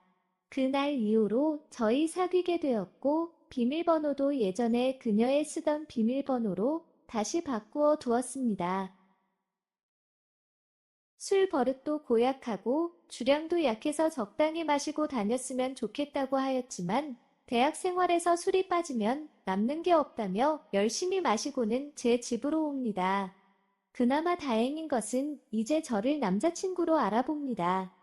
그날 이후로 저희 사귀게 되었고 비밀번호도 예전에 그녀의 쓰던 비밀번호로 다시 바꾸어 두었습니다. 술 버릇도 고약하고 주량도 약해서 적당히 마시고 다녔으면 좋겠다고 하였지만 대학 생활에서 술이 빠지면 남는 게 없다며 열심히 마시고는 제 집으로 옵니다. 그나마 다행인 것은 이제 저를 남자친구로 알아봅니다.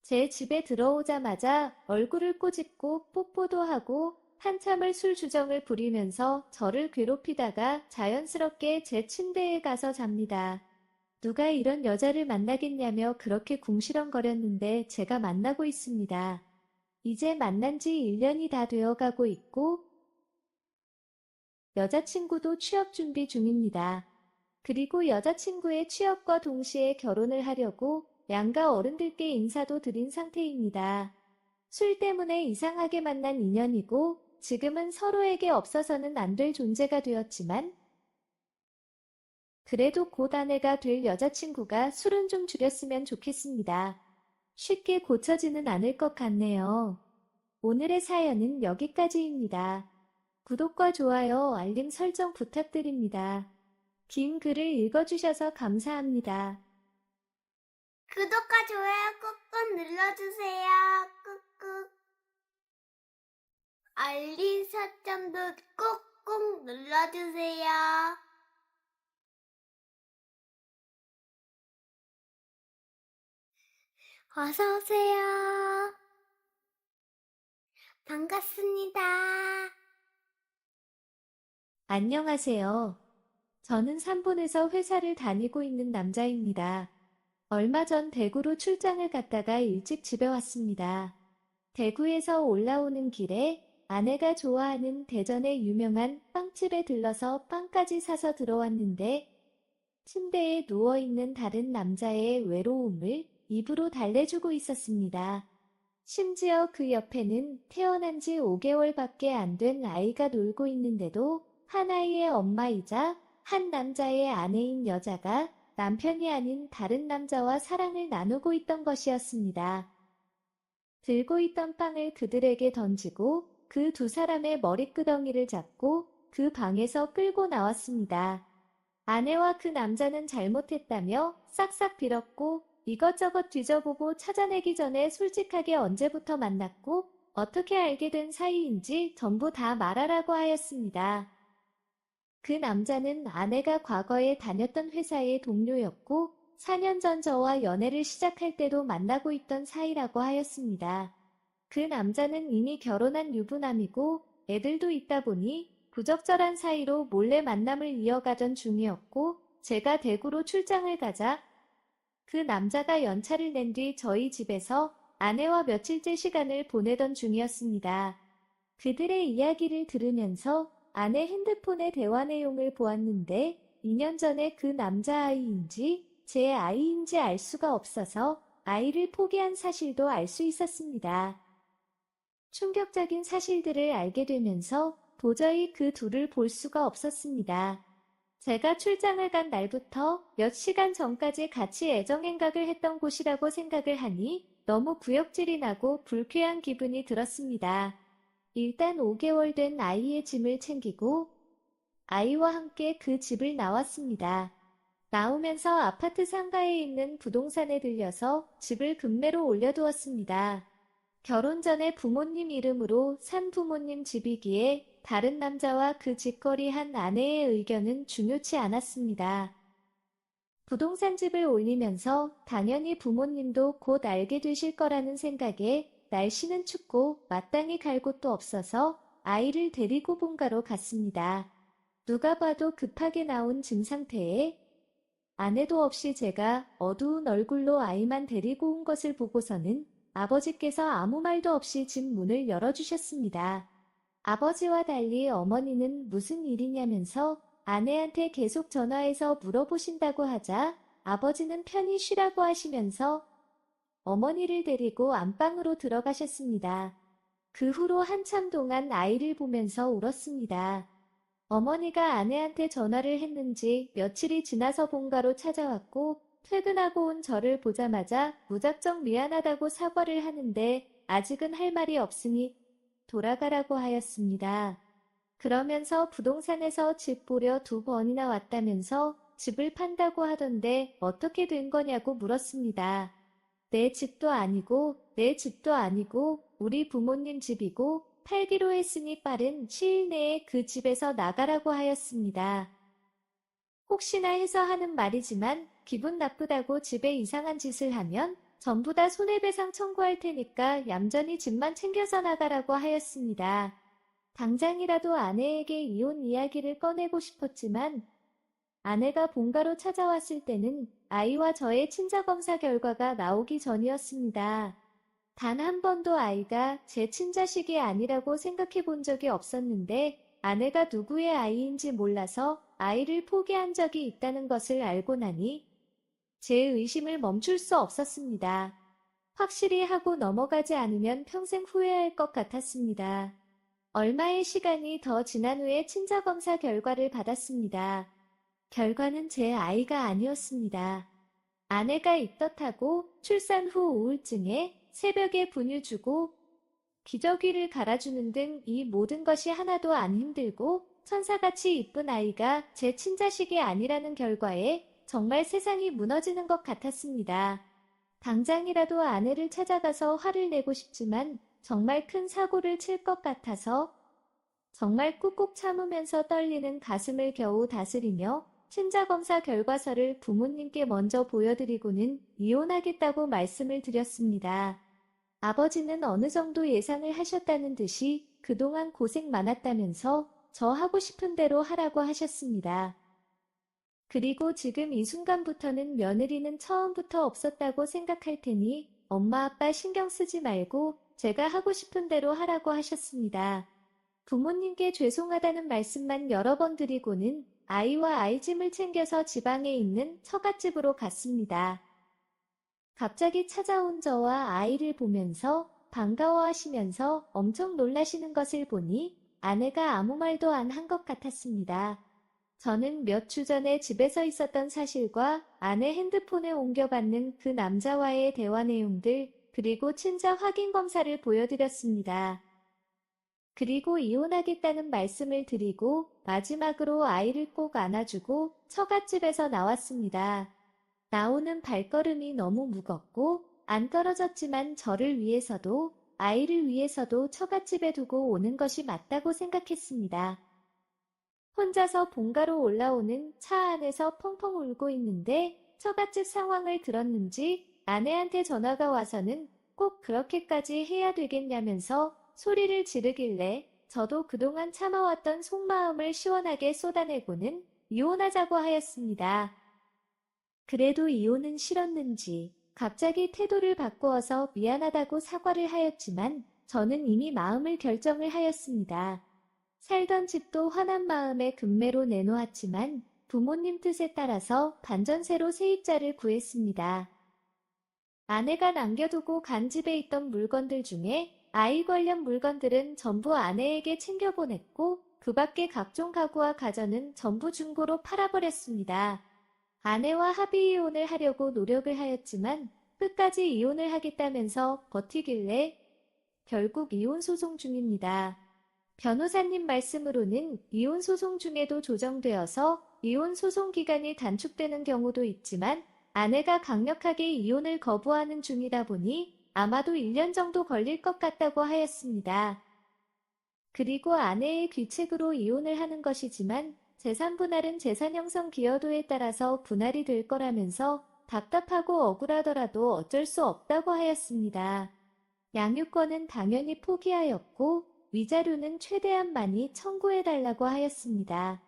제 집에 들어오자마자 얼굴을 꼬집고 뽀뽀도 하고 한참을 술주정을 부리면서 저를 괴롭히다가 자연스럽게 제 침대에 가서 잡니다. 누가 이런 여자를 만나겠냐며 그렇게 궁시렁거렸는데 제가 만나고 있습니다. 이제 만난 지 1년이 다 되어가고 있고 여자친구도 취업 준비 중입니다. 그리고 여자친구의 취업과 동시에 결혼을 하려고 양가 어른들께 인사도 드린 상태입니다. 술 때문에 이상하게 만난 인연이고 지금은 서로에게 없어서는 안 될 존재가 되었지만 그래도 곧 아내가 될 여자친구가 술은 좀 줄였으면 좋겠습니다. 쉽게 고쳐지는 않을 것 같네요. 오늘의 사연은 여기까지입니다. 구독과 좋아요, 알림 설정 부탁드립니다. 긴 글을 읽어주셔서 감사합니다. 구독과 좋아요 꾹꾹 눌러주세요. 꾹꾹. 알림 설정도 꾹꾹 눌러주세요. 어서오세요. 반갑습니다. 안녕하세요. 저는 산본에서 회사를 다니고 있는 남자입니다. 얼마 전 대구로 출장을 갔다가 일찍 집에 왔습니다. 대구에서 올라오는 길에 아내가 좋아하는 대전의 유명한 빵집에 들러서 빵까지 사서 들어왔는데 침대에 누워있는 다른 남자의 외로움을 입으로 달래주고 있었습니다. 심지어 그 옆에는 태어난 지 5개월밖에 안 된 아이가 놀고 있는데도 한 아이의 엄마이자 한 남자의 아내인 여자가 남편이 아닌 다른 남자와 사랑을 나누고 있던 것이었습니다. 들고 있던 빵을 그들에게 던지고 그 두 사람의 머리끄덩이를 잡고 그 방에서 끌고 나왔습니다. 아내와 그 남자는 잘못했다며 싹싹 빌었고 이것저것 뒤져보고 찾아내기 전에 솔직하게 언제부터 만났고 어떻게 알게 된 사이인지 전부 다 말하라고 하였습니다. 그 남자는 아내가 과거에 다녔던 회사의 동료였고 4년 전 저와 연애를 시작할 때도 만나고 있던 사이라고 하였습니다. 그 남자는 이미 결혼한 유부남이고 애들도 있다 보니 부적절한 사이로 몰래 만남을 이어가던 중이었고 제가 대구로 출장을 가자 그 남자가 연차를 낸 뒤 저희 집에서 아내와 며칠째 시간을 보내던 중이었습니다. 그들의 이야기를 들으면서 아내 핸드폰의 대화 내용을 보았는데 2년 전에 그 남자아이인지 제 아이인지 알 수가 없어서 아이를 포기한 사실도 알 수 있었습니다. 충격적인 사실들을 알게 되면서 도저히 그 둘을 볼 수가 없었습니다. 제가 출장을 간 날부터 몇 시간 전까지 같이 애정행각을 했던 곳이라고 생각을 하니 너무 구역질이 나고 불쾌한 기분이 들었습니다. 일단 5개월 된 아이의 짐을 챙기고 아이와 함께 그 집을 나왔습니다. 나오면서 아파트 상가에 있는 부동산에 들려서 집을 금매로 올려두었습니다. 결혼 전에 부모님 이름으로 산 부모님 집이기에 다른 남자와 그 집거리한 아내의 의견은 중요치 않았습니다. 부동산 집을 올리면서 당연히 부모님도 곧 알게 되실 거라는 생각에 날씨는 춥고 마땅히 갈 곳도 없어서 아이를 데리고 본가로 갔습니다. 누가 봐도 급하게 나온 짐 상태에 아내도 없이 제가 어두운 얼굴로 아이만 데리고 온 것을 보고서는 아버지께서 아무 말도 없이 집 문을 열어주셨습니다. 아버지와 달리 어머니는 무슨 일이냐면서 아내한테 계속 전화해서 물어보신다고 하자 아버지는 편히 쉬라고 하시면서 어머니를 데리고 안방으로 들어가셨습니다. 그 후로 한참 동안 아이를 보면서 울었습니다. 어머니가 아내한테 전화를 했는지 며칠이 지나서 본가로 찾아왔고 퇴근하고 온 저를 보자마자 무작정 미안하다고 사과를 하는데 아직은 할 말이 없으니 돌아가라고 하였습니다. 그러면서 부동산에서 집 보려 2번이나 왔다면서 집을 판다고 하던데 어떻게 된 거냐고 물었습니다. 내 집도 아니고 내 집도 아니고 우리 부모님 집이고 팔기로 했으니 빠른 시일 내에 그 집에서 나가라고 하였습니다. 혹시나 해서 하는 말이지만 기분 나쁘다고 집에 이상한 짓을 하면 전부 다 손해배상 청구할 테니까 얌전히 집만 챙겨서 나가라고 하였습니다. 당장이라도 아내에게 이혼 이야기를 꺼내고 싶었지만 아내가 본가로 찾아왔을 때는 아이와 저의 친자검사 결과가 나오기 전이었습니다. 단 한 번도 아이가 제 친자식이 아니라고 생각해 본 적이 없었는데 아내가 누구의 아이인지 몰라서 아이를 포기한 적이 있다는 것을 알고 나니 제 의심을 멈출 수 없었습니다. 확실히 하고 넘어가지 않으면 평생 후회할 것 같았습니다. 얼마의 시간이 더 지난 후에 친자검사 결과를 받았습니다. 결과는 제 아이가 아니었습니다. 아내가 입덧하고 출산 후 우울증에 새벽에 분유 주고 기저귀를 갈아주는 등 이 모든 것이 하나도 안 힘들고 천사같이 이쁜 아이가 제 친자식이 아니라는 결과에 정말 세상이 무너지는 것 같았습니다. 당장이라도 아내를 찾아가서 화를 내고 싶지만 정말 큰 사고를 칠 것 같아서 정말 꾹꾹 참으면서 떨리는 가슴을 겨우 다스리며 친자검사 결과서를 부모님께 먼저 보여드리고는 이혼하겠다고 말씀을 드렸습니다. 아버지는 어느 정도 예상을 하셨다는 듯이 그동안 고생 많았다면서 저 하고 싶은 대로 하라고 하셨습니다. 그리고 지금 이 순간부터는 며느리는 처음부터 없었다고 생각할 테니 엄마 아빠 신경 쓰지 말고 제가 하고 싶은 대로 하라고 하셨습니다. 부모님께 죄송하다는 말씀만 여러 번 드리고는 아이와 아이짐을 챙겨서 지방에 있는 처갓집으로 갔습니다. 갑자기 찾아온 저와 아이를 보면서 반가워하시면서 엄청 놀라시는 것을 보니 아내가 아무 말도 안 한 것 같았습니다. 저는 몇 주 전에 집에서 있었던 사실과 아내 핸드폰에 옮겨받는 그 남자와의 대화 내용들, 그리고 친자 확인 검사를 보여드렸습니다. 그리고 이혼하겠다는 말씀을 드리고 마지막으로 아이를 꼭 안아주고 처갓집에서 나왔습니다. 나오는 발걸음이 너무 무겁고 안 떨어졌지만 저를 위해서도 아이를 위해서도 처갓집에 두고 오는 것이 맞다고 생각했습니다. 혼자서 본가로 올라오는 차 안에서 펑펑 울고 있는데 처갓집 상황을 들었는지 아내한테 전화가 와서는 꼭 그렇게까지 해야 되겠냐면서 소리를 지르길래 저도 그동안 참아왔던 속마음을 시원하게 쏟아내고는 이혼하자고 하였습니다. 그래도 이혼은 싫었는지 갑자기 태도를 바꾸어서 미안하다고 사과를 하였지만 저는 이미 마음을 결정을 하였습니다. 살던 집도 화난 마음에 금매로 내놓았지만 부모님 뜻에 따라서 반전세로 세입자를 구했습니다. 아내가 남겨두고 간 집에 있던 물건들 중에 아이 관련 물건들은 전부 아내에게 챙겨보냈고 그 밖에 각종 가구와 가전은 전부 중고로 팔아버렸습니다. 아내와 합의 이혼을 하려고 노력을 하였지만 끝까지 이혼을 하겠다면서 버티길래 결국 이혼 소송 중입니다. 변호사님 말씀으로는 이혼 소송 중에도 조정되어서 이혼 소송 기간이 단축되는 경우도 있지만 아내가 강력하게 이혼을 거부하는 중이다 보니 아마도 1년 정도 걸릴 것 같다고 하였습니다. 그리고 아내의 귀책으로 이혼을 하는 것이지만 재산 분할은 재산 형성 기여도에 따라서 분할이 될 거라면서 답답하고 억울하더라도 어쩔 수 없다고 하였습니다. 양육권은 당연히 포기하였고 위자료는 최대한 많이 청구해달라고 하였습니다.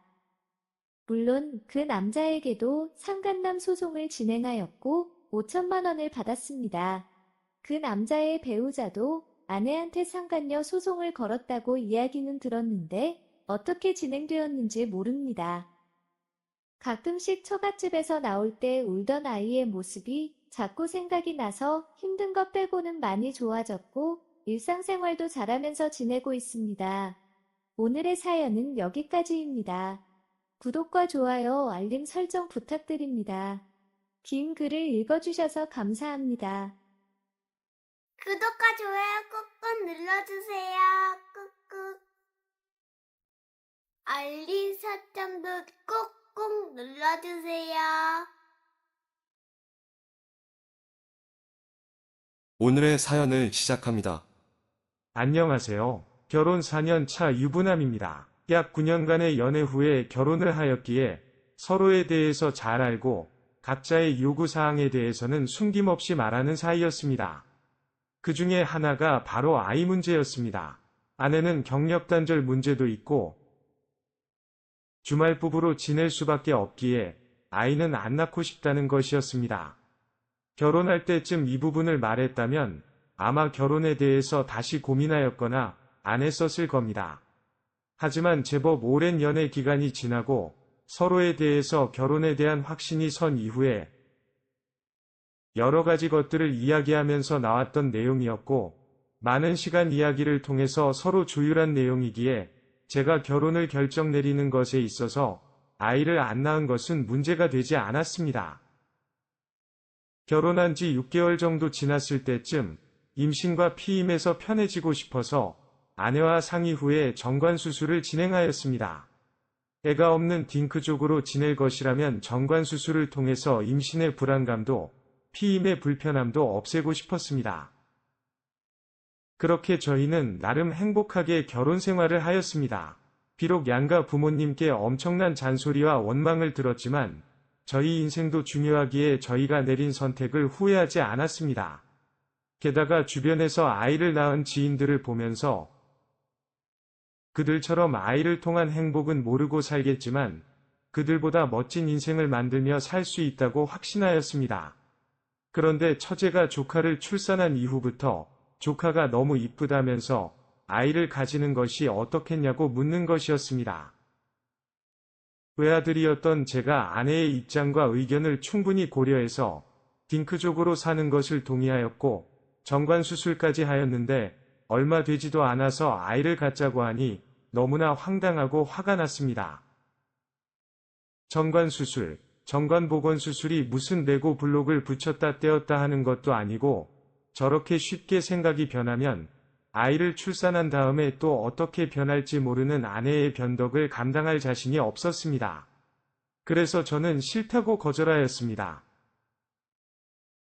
물론 그 남자에게도 상간남 소송을 진행하였고 5천만 원을 받았습니다. 그 남자의 배우자도 아내한테 상간녀 소송을 걸었다고 이야기는 들었는데 어떻게 진행되었는지 모릅니다. 가끔씩 처갓집에서 나올 때 울던 아이의 모습이 자꾸 생각이 나서 힘든 것 빼고는 많이 좋아졌고 일상생활도 잘하면서 지내고 있습니다. 오늘의 사연은 여기까지입니다. 구독과 좋아요, 알림 설정 부탁드립니다. 긴 글을 읽어주셔서 감사합니다. 구독과 좋아요 꾹꾹 눌러주세요. 꾹꾹. 알림 설정도 꾹꾹 눌러주세요. 오늘의 사연을 시작합니다. 안녕하세요. 결혼 4년 차 유부남입니다. 약 9년간의 연애 후에 결혼을 하였기에 서로에 대해서 잘 알고 각자의 요구사항에 대해서는 숨김없이 말하는 사이였습니다. 그 중에 하나가 바로 아이 문제였습니다. 아내는 경력 단절 문제도 있고 주말 부부로 지낼 수밖에 없기에 아이는 안 낳고 싶다는 것이었습니다. 결혼할 때쯤 이 부분을 말했다면 아마 결혼에 대해서 다시 고민하였거나 안 했었을 겁니다. 하지만 제법 오랜 연애 기간이 지나고 서로에 대해서 결혼에 대한 확신이 선 이후에 여러 가지 것들을 이야기하면서 나왔던 내용이었고 많은 시간 이야기를 통해서 서로 조율한 내용이기에 제가 결혼을 결정 내리는 것에 있어서 아이를 안 낳은 것은 문제가 되지 않았습니다. 결혼한 지 6개월 정도 지났을 때쯤 임신과 피임에서 편해지고 싶어서 아내와 상의 후에 정관수술을 진행하였습니다. 애가 없는 딩크족으로 지낼 것이라면 정관수술을 통해서 임신의 불안감도 피임의 불편함도 없애고 싶었습니다. 그렇게 저희는 나름 행복하게 결혼 생활을 하였습니다. 비록 양가 부모님께 엄청난 잔소리와 원망을 들었지만 저희 인생도 중요하기에 저희가 내린 선택을 후회하지 않았습니다. 게다가 주변에서 아이를 낳은 지인들을 보면서 그들처럼 아이를 통한 행복은 모르고 살겠지만 그들보다 멋진 인생을 만들며 살 수 있다고 확신하였습니다. 그런데 처제가 조카를 출산한 이후부터 조카가 너무 이쁘다면서 아이를 가지는 것이 어떻겠냐고 묻는 것이었습니다. 외아들이었던 제가 아내의 입장과 의견을 충분히 고려해서 딩크족으로 사는 것을 동의하였고 정관수술까지 하였는데 얼마 되지도 않아서 아이를 갖자고 하니 너무나 황당하고 화가 났습니다. 정관수술, 정관복원수술이 무슨 레고 블록을 붙였다 떼었다 하는 것도 아니고 저렇게 쉽게 생각이 변하면 아이를 출산한 다음에 또 어떻게 변할지 모르는 아내의 변덕을 감당할 자신이 없었습니다. 그래서 저는 싫다고 거절하였습니다.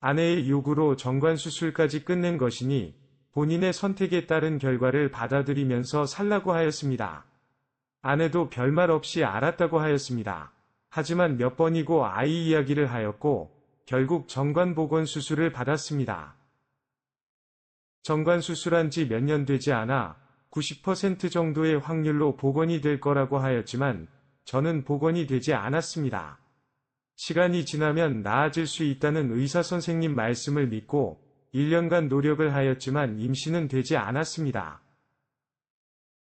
아내의 요구로 정관수술까지 끝낸 것이니 본인의 선택에 따른 결과를 받아들이면서 살라고 하였습니다. 아내도 별말 없이 알았다고 하였습니다. 하지만 몇 번이고 아이 이야기를 하였고 결국 정관복원 수술을 받았습니다. 정관수술한 지 몇 년 되지 않아 90% 정도의 확률로 복원이 될 거라고 하였지만 저는 복원이 되지 않았습니다. 시간이 지나면 나아질 수 있다는 의사 선생님 말씀을 믿고 1년간 노력을 하였지만 임신은 되지 않았습니다.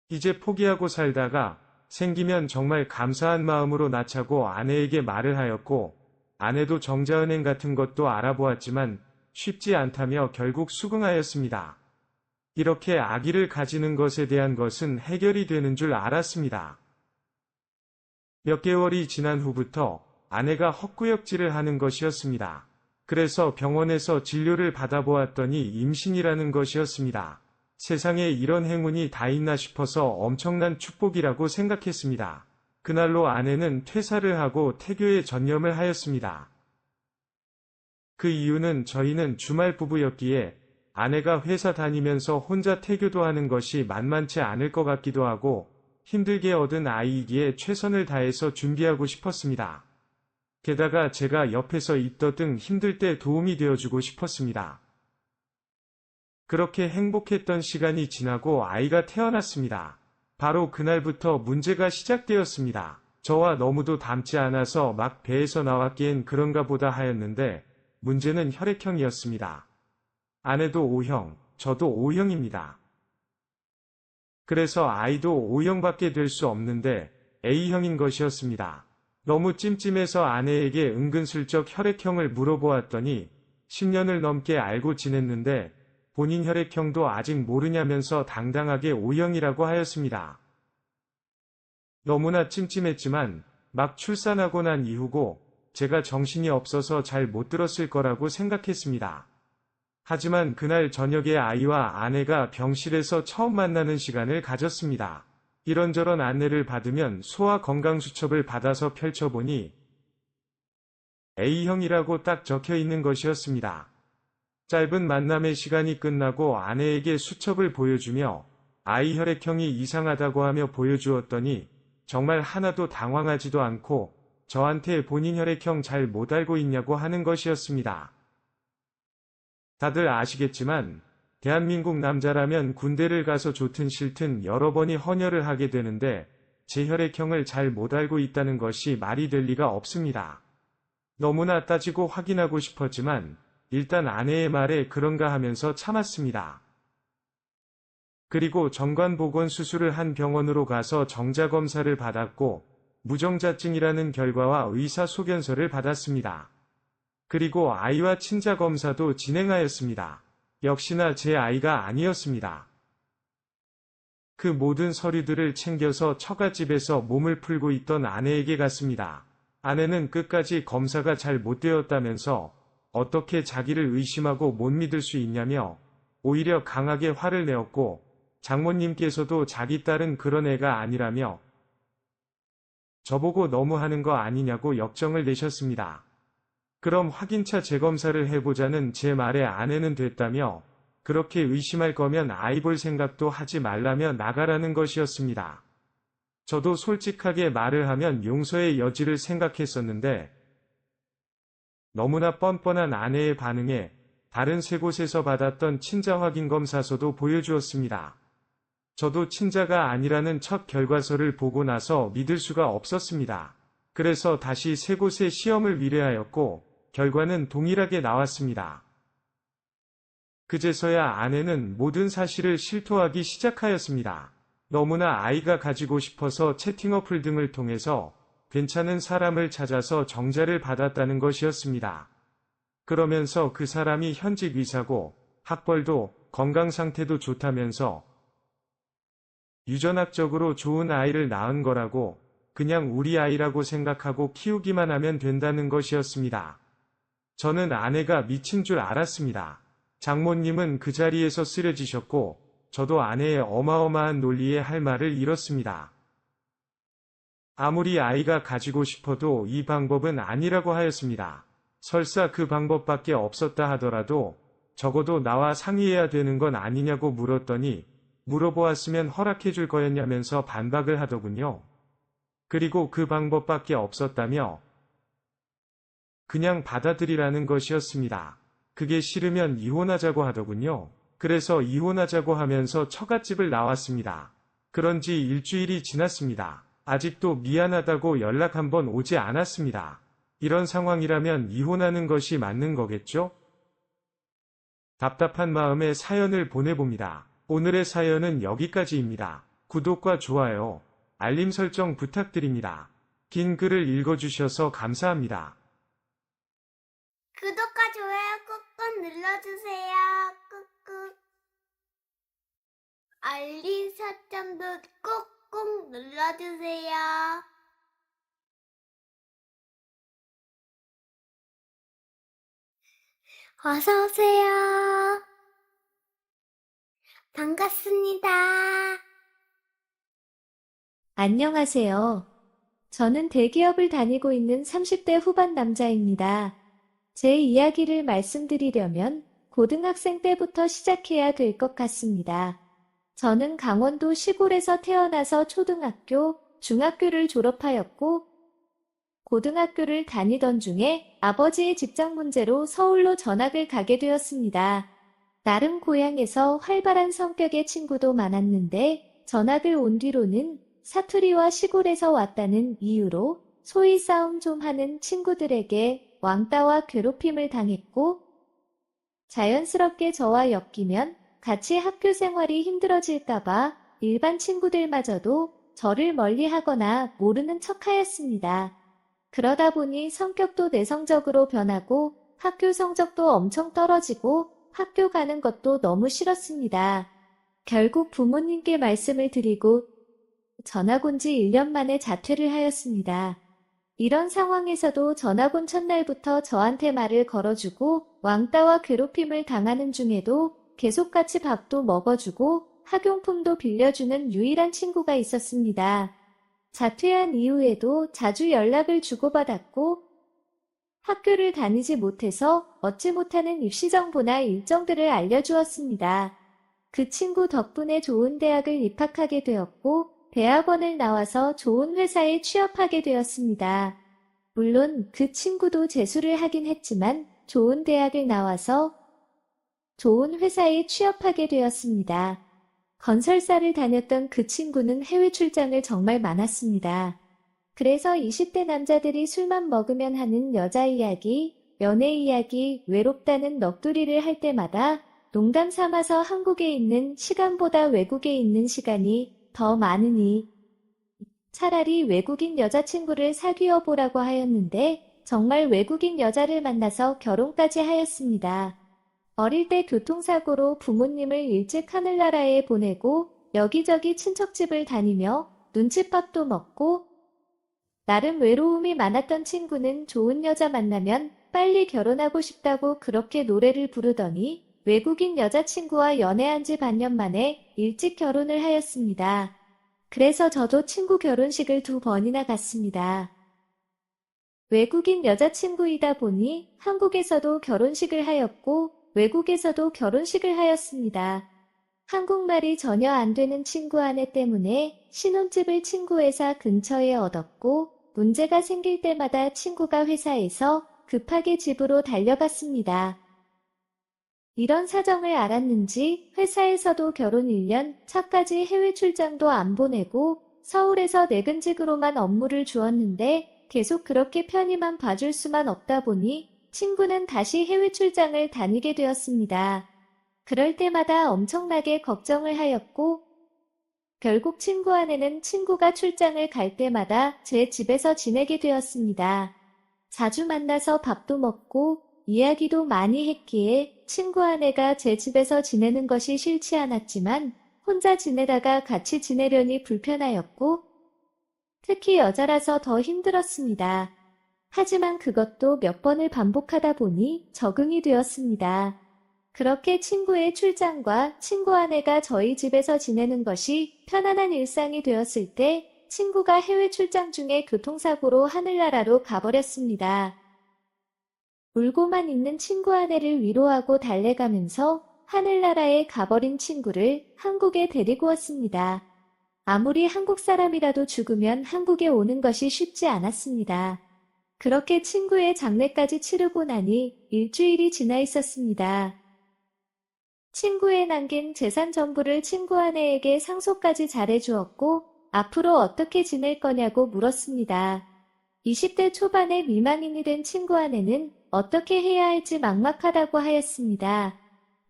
이제 포기하고 살다가 생기면 정말 감사한 마음으로 낳자고 아내에게 말을 하였고 아내도 정자은행 같은 것도 알아보았지만 쉽지 않다며 결국 수긍하였습니다. 이렇게 아기를 가지는 것에 대한 것은 해결이 되는 줄 알았습니다. 몇 개월이 지난 후부터 아내가 헛구역질을 하는 것이었습니다. 그래서 병원에서 진료를 받아보았더니 임신이라는 것이었습니다. 세상에 이런 행운이 다 있나 싶어서 엄청난 축복이라고 생각했습니다. 그날로 아내는 퇴사를 하고 태교에 전념을 하였습니다. 그 이유는 저희는 주말 부부였기에 아내가 회사 다니면서 혼자 태교도 하는 것이 만만치 않을 것 같기도 하고 힘들게 얻은 아이이기에 최선을 다해서 준비하고 싶었습니다. 게다가 제가 옆에서 있더등 힘들 때 도움이 되어주고 싶었습니다. 그렇게 행복했던 시간이 지나고 아이가 태어났습니다. 바로 그날부터 문제가 시작되었습니다. 저와 너무도 닮지 않아서 막 배에서 나왔기엔 그런가 보다 하였는데 문제는 혈액형이었습니다. 아내도 O형, 저도 O형입니다. 그래서 아이도 O형밖에 될 수 없는데 A형인 것이었습니다. 너무 찜찜해서 아내에게 은근슬쩍 혈액형을 물어보았더니 10년을 넘게 알고 지냈는데 본인 혈액형도 아직 모르냐면서 당당하게 O형이라고 하였습니다. 너무나 찜찜했지만 막 출산하고 난 이후고 제가 정신이 없어서 잘 못 들었을 거라고 생각했습니다. 하지만 그날 저녁에 아이와 아내가 병실에서 처음 만나는 시간을 가졌습니다. 이런저런 안내를 받으면 소아건강수첩을 받아서 펼쳐보니 A형이라고 딱 적혀 있는 것이었습니다. 짧은 만남의 시간이 끝나고 아내에게 수첩을 보여주며 아이 혈액형이 이상하다고 하며 보여주었더니 정말 하나도 당황하지도 않고 저한테 본인 혈액형 잘 못 알고 있냐고 하는 것이었습니다. 다들 아시겠지만 대한민국 남자라면 군대를 가서 좋든 싫든 여러 번이 헌혈을 하게 되는데 제 혈액형을 잘 못 알고 있다는 것이 말이 될 리가 없습니다. 너무나 따지고 확인하고 싶었지만 일단 아내의 말에 그런가 하면서 참았습니다. 그리고 정관보건 수술을 한 병원으로 가서 정자검사를 받았고 무정자증이라는 결과와 의사소견서를 받았습니다. 그리고 아이와 친자검사도 진행하였습니다. 역시나 제 아이가 아니었습니다. 그 모든 서류들을 챙겨서 처갓집에서 몸을 풀고 있던 아내에게 갔습니다. 아내는 끝까지 검사가 잘 못되었다면서 어떻게 자기를 의심하고 못 믿을 수 있냐며 오히려 강하게 화를 내었고 장모님께서도 자기 딸은 그런 애가 아니라며 저보고 너무하는 거 아니냐고 역정을 내셨습니다. 그럼 확인차 재검사를 해보자는 제 말에 아내는 됐다며 그렇게 의심할 거면 아이 볼 생각도 하지 말라며 나가라는 것이었습니다. 저도 솔직하게 말을 하면 용서의 여지를 생각했었는데 너무나 뻔뻔한 아내의 반응에 다른 세 곳에서 받았던 친자 확인 검사서도 보여주었습니다. 저도 친자가 아니라는 첫 결과서를 보고 나서 믿을 수가 없었습니다. 그래서 다시 세 곳의 시험을 미래하였고 결과는 동일하게 나왔습니다. 그제서야 아내는 모든 사실을 실토하기 시작하였습니다. 너무나 아이가 가지고 싶어서 채팅 어플 등을 통해서 괜찮은 사람을 찾아서 정자를 받았다는 것이었습니다. 그러면서 그 사람이 현직 의사고 학벌도 건강 상태도 좋다면서 유전학적으로 좋은 아이를 낳은 거라고 그냥 우리 아이라고 생각하고 키우기만 하면 된다는 것이었습니다. 저는 아내가 미친 줄 알았습니다. 장모님은 그 자리에서 쓰러지셨고 저도 아내의 어마어마한 논리에 할 말을 잃었습니다. 아무리 아이가 가지고 싶어도 이 방법은 아니라고 하였습니다. 설사 그 방법밖에 없었다 하더라도 적어도 나와 상의해야 되는 건 아니냐고 물었더니 물어보았으면 허락해 줄 거였냐면서 반박을 하더군요. 그리고 그 방법밖에 없었다며 그냥 받아들이라는 것이었습니다. 그게 싫으면 이혼하자고 하더군요. 그래서 이혼하자고 하면서 처갓집을 나왔습니다. 그런 지 일주일이 지났습니다. 아직도 미안하다고 연락 한 번 오지 않았습니다. 이런 상황이라면 이혼하는 것이 맞는 거겠죠? 답답한 마음에 사연을 보내봅니다. 오늘의 사연은 여기까지입니다. 구독과 좋아요, 알림 설정 부탁드립니다. 긴 글을 읽어주셔서 감사합니다. 구독과 좋아요 꾹꾹 눌러주세요. 꾹꾹. 알림 설정도 꾹꾹 눌러주세요. 어서오세요. 반갑습니다. 안녕하세요. 저는 대기업을 다니고 있는 30대 후반 남자입니다. 제 이야기를 말씀드리려면 고등학생 때부터 시작해야 될 것 같습니다. 저는 강원도 시골에서 태어나서 초등학교, 중학교를 졸업하였고 고등학교를 다니던 중에 아버지의 직장 문제로 서울로 전학을 가게 되었습니다. 나름 고향에서 활발한 성격의 친구도 많았는데 전학을 온 뒤로는 사투리와 시골에서 왔다는 이유로 소위 싸움 좀 하는 친구들에게 왕따와 괴롭힘을 당했고 자연스럽게 저와 엮이면 같이 학교 생활이 힘들어질까봐 일반 친구들마저도 저를 멀리하거나 모르는 척하였습니다. 그러다 보니 성격도 내성적으로 변하고 학교 성적도 엄청 떨어지고 학교 가는 것도 너무 싫었습니다. 결국 부모님께 말씀을 드리고 전학 온 지 1년 만에 자퇴를 하였습니다. 이런 상황에서도 전학 온 첫날부터 저한테 말을 걸어주고 왕따와 괴롭힘을 당하는 중에도 계속 같이 밥도 먹어주고 학용품도 빌려주는 유일한 친구가 있었습니다. 자퇴한 이후에도 자주 연락을 주고받았고 학교를 다니지 못해서 얻지 못하는 입시 정보나 일정들을 알려주었습니다. 그 친구 덕분에 좋은 대학을 입학하게 되었고 대학원을 나와서 좋은 회사에 취업하게 되었습니다. 물론 그 친구도 재수를 하긴 했지만 좋은 대학을 나와서 좋은 회사에 취업하게 되었습니다. 건설사를 다녔던 그 친구는 해외 출장을 정말 많았습니다. 그래서 20대 남자들이 술만 먹으면 하는 여자 이야기, 연애 이야기, 외롭다는 넋두리를 할 때마다 농담 삼아서 한국에 있는 시간보다 외국에 있는 시간이 더 많으니 차라리 외국인 여자친구를 사귀어 보라고 하였는데 정말 외국인 여자를 만나서 결혼까지 하였습니다. 어릴 때 교통사고로 부모님을 일찍 하늘나라에 보내고 여기저기 친척집을 다니며 눈칫밥도 먹고 나름 외로움이 많았던 친구는 좋은 여자 만나면 빨리 결혼하고 싶다고 그렇게 노래를 부르더니 외국인 여자친구와 연애한 지 반년 만에 일찍 결혼을 하였습니다. 그래서 저도 친구 결혼식을 2번이나 갔습니다. 외국인 여자친구이다 보니 한국에서도 결혼식을 하였고 외국에서도 결혼식을 하였습니다. 한국말이 전혀 안 되는 친구 아내 때문에 신혼집을 친구 회사 근처에 얻었고 문제가 생길 때마다 친구가 회사에서 급하게 집으로 달려갔습니다. 이런 사정을 알았는지 회사에서도 결혼 1년 차까지 해외 출장도 안 보내고 서울에서 내근직으로만 업무를 주었는데 계속 그렇게 편히만 봐줄 수만 없다 보니 친구는 다시 해외 출장을 다니게 되었습니다. 그럴 때마다 엄청나게 걱정을 하였고 결국 친구 아내는 친구가 출장을 갈 때마다 제 집에서 지내게 되었습니다. 자주 만나서 밥도 먹고 이야기도 많이 했기에 친구 아내가 제 집에서 지내는 것이 싫지 않았지만 혼자 지내다가 같이 지내려니 불편하였고 특히 여자라서 더 힘들었습니다. 하지만 그것도 몇 번을 반복하다 보니 적응이 되었습니다. 그렇게 친구의 출장과 친구 아내가 저희 집에서 지내는 것이 편안한 일상이 되었을 때 친구가 해외 출장 중에 교통사고로 하늘나라로 가버렸습니다. 울고만 있는 친구 아내를 위로하고 달래가면서 하늘나라에 가버린 친구를 한국에 데리고 왔습니다. 아무리 한국 사람이라도 죽으면 한국에 오는 것이 쉽지 않았습니다. 그렇게 친구의 장례까지 치르고 나니 일주일이 지나 있었습니다. 친구에 남긴 재산 전부를 친구 아내에게 상속까지 잘해주었고 앞으로 어떻게 지낼 거냐고 물었습니다. 20대 초반의 미망인이 된 친구 아내는 어떻게 해야 할지 막막하다고 하였습니다.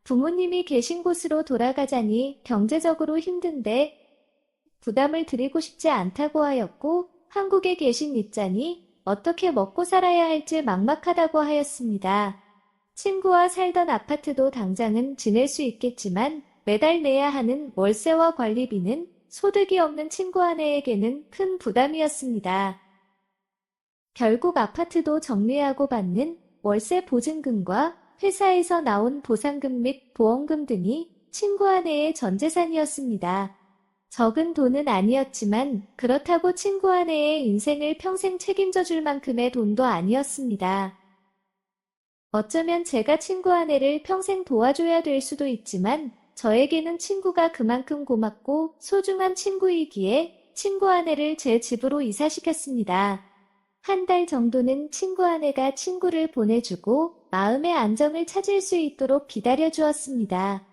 부모님이 계신 곳으로 돌아가자니 경제적으로 힘든데 부담을 드리고 싶지 않다고 하였고 한국에 계신 입자니 어떻게 먹고 살아야 할지 막막하다고 하였습니다. 친구와 살던 아파트도 당장은 지낼 수 있겠지만 매달 내야 하는 월세와 관리비는 소득이 없는 친구 아내에게는 큰 부담이었습니다. 결국 아파트도 정리하고 받는 월세 보증금과 회사에서 나온 보상금 및 보험금 등이 친구 아내의 전 재산이었습니다. 적은 돈은 아니었지만 그렇다고 친구 아내의 인생을 평생 책임져 줄 만큼의 돈도 아니었습니다. 어쩌면 제가 친구 아내를 평생 도와줘야 될 수도 있지만 저에게는 친구가 그만큼 고맙고 소중한 친구이기에 친구 아내를 제 집으로 이사시켰습니다. 한 달 정도는 친구 아내가 친구를 보내주고 마음의 안정을 찾을 수 있도록 기다려주었습니다.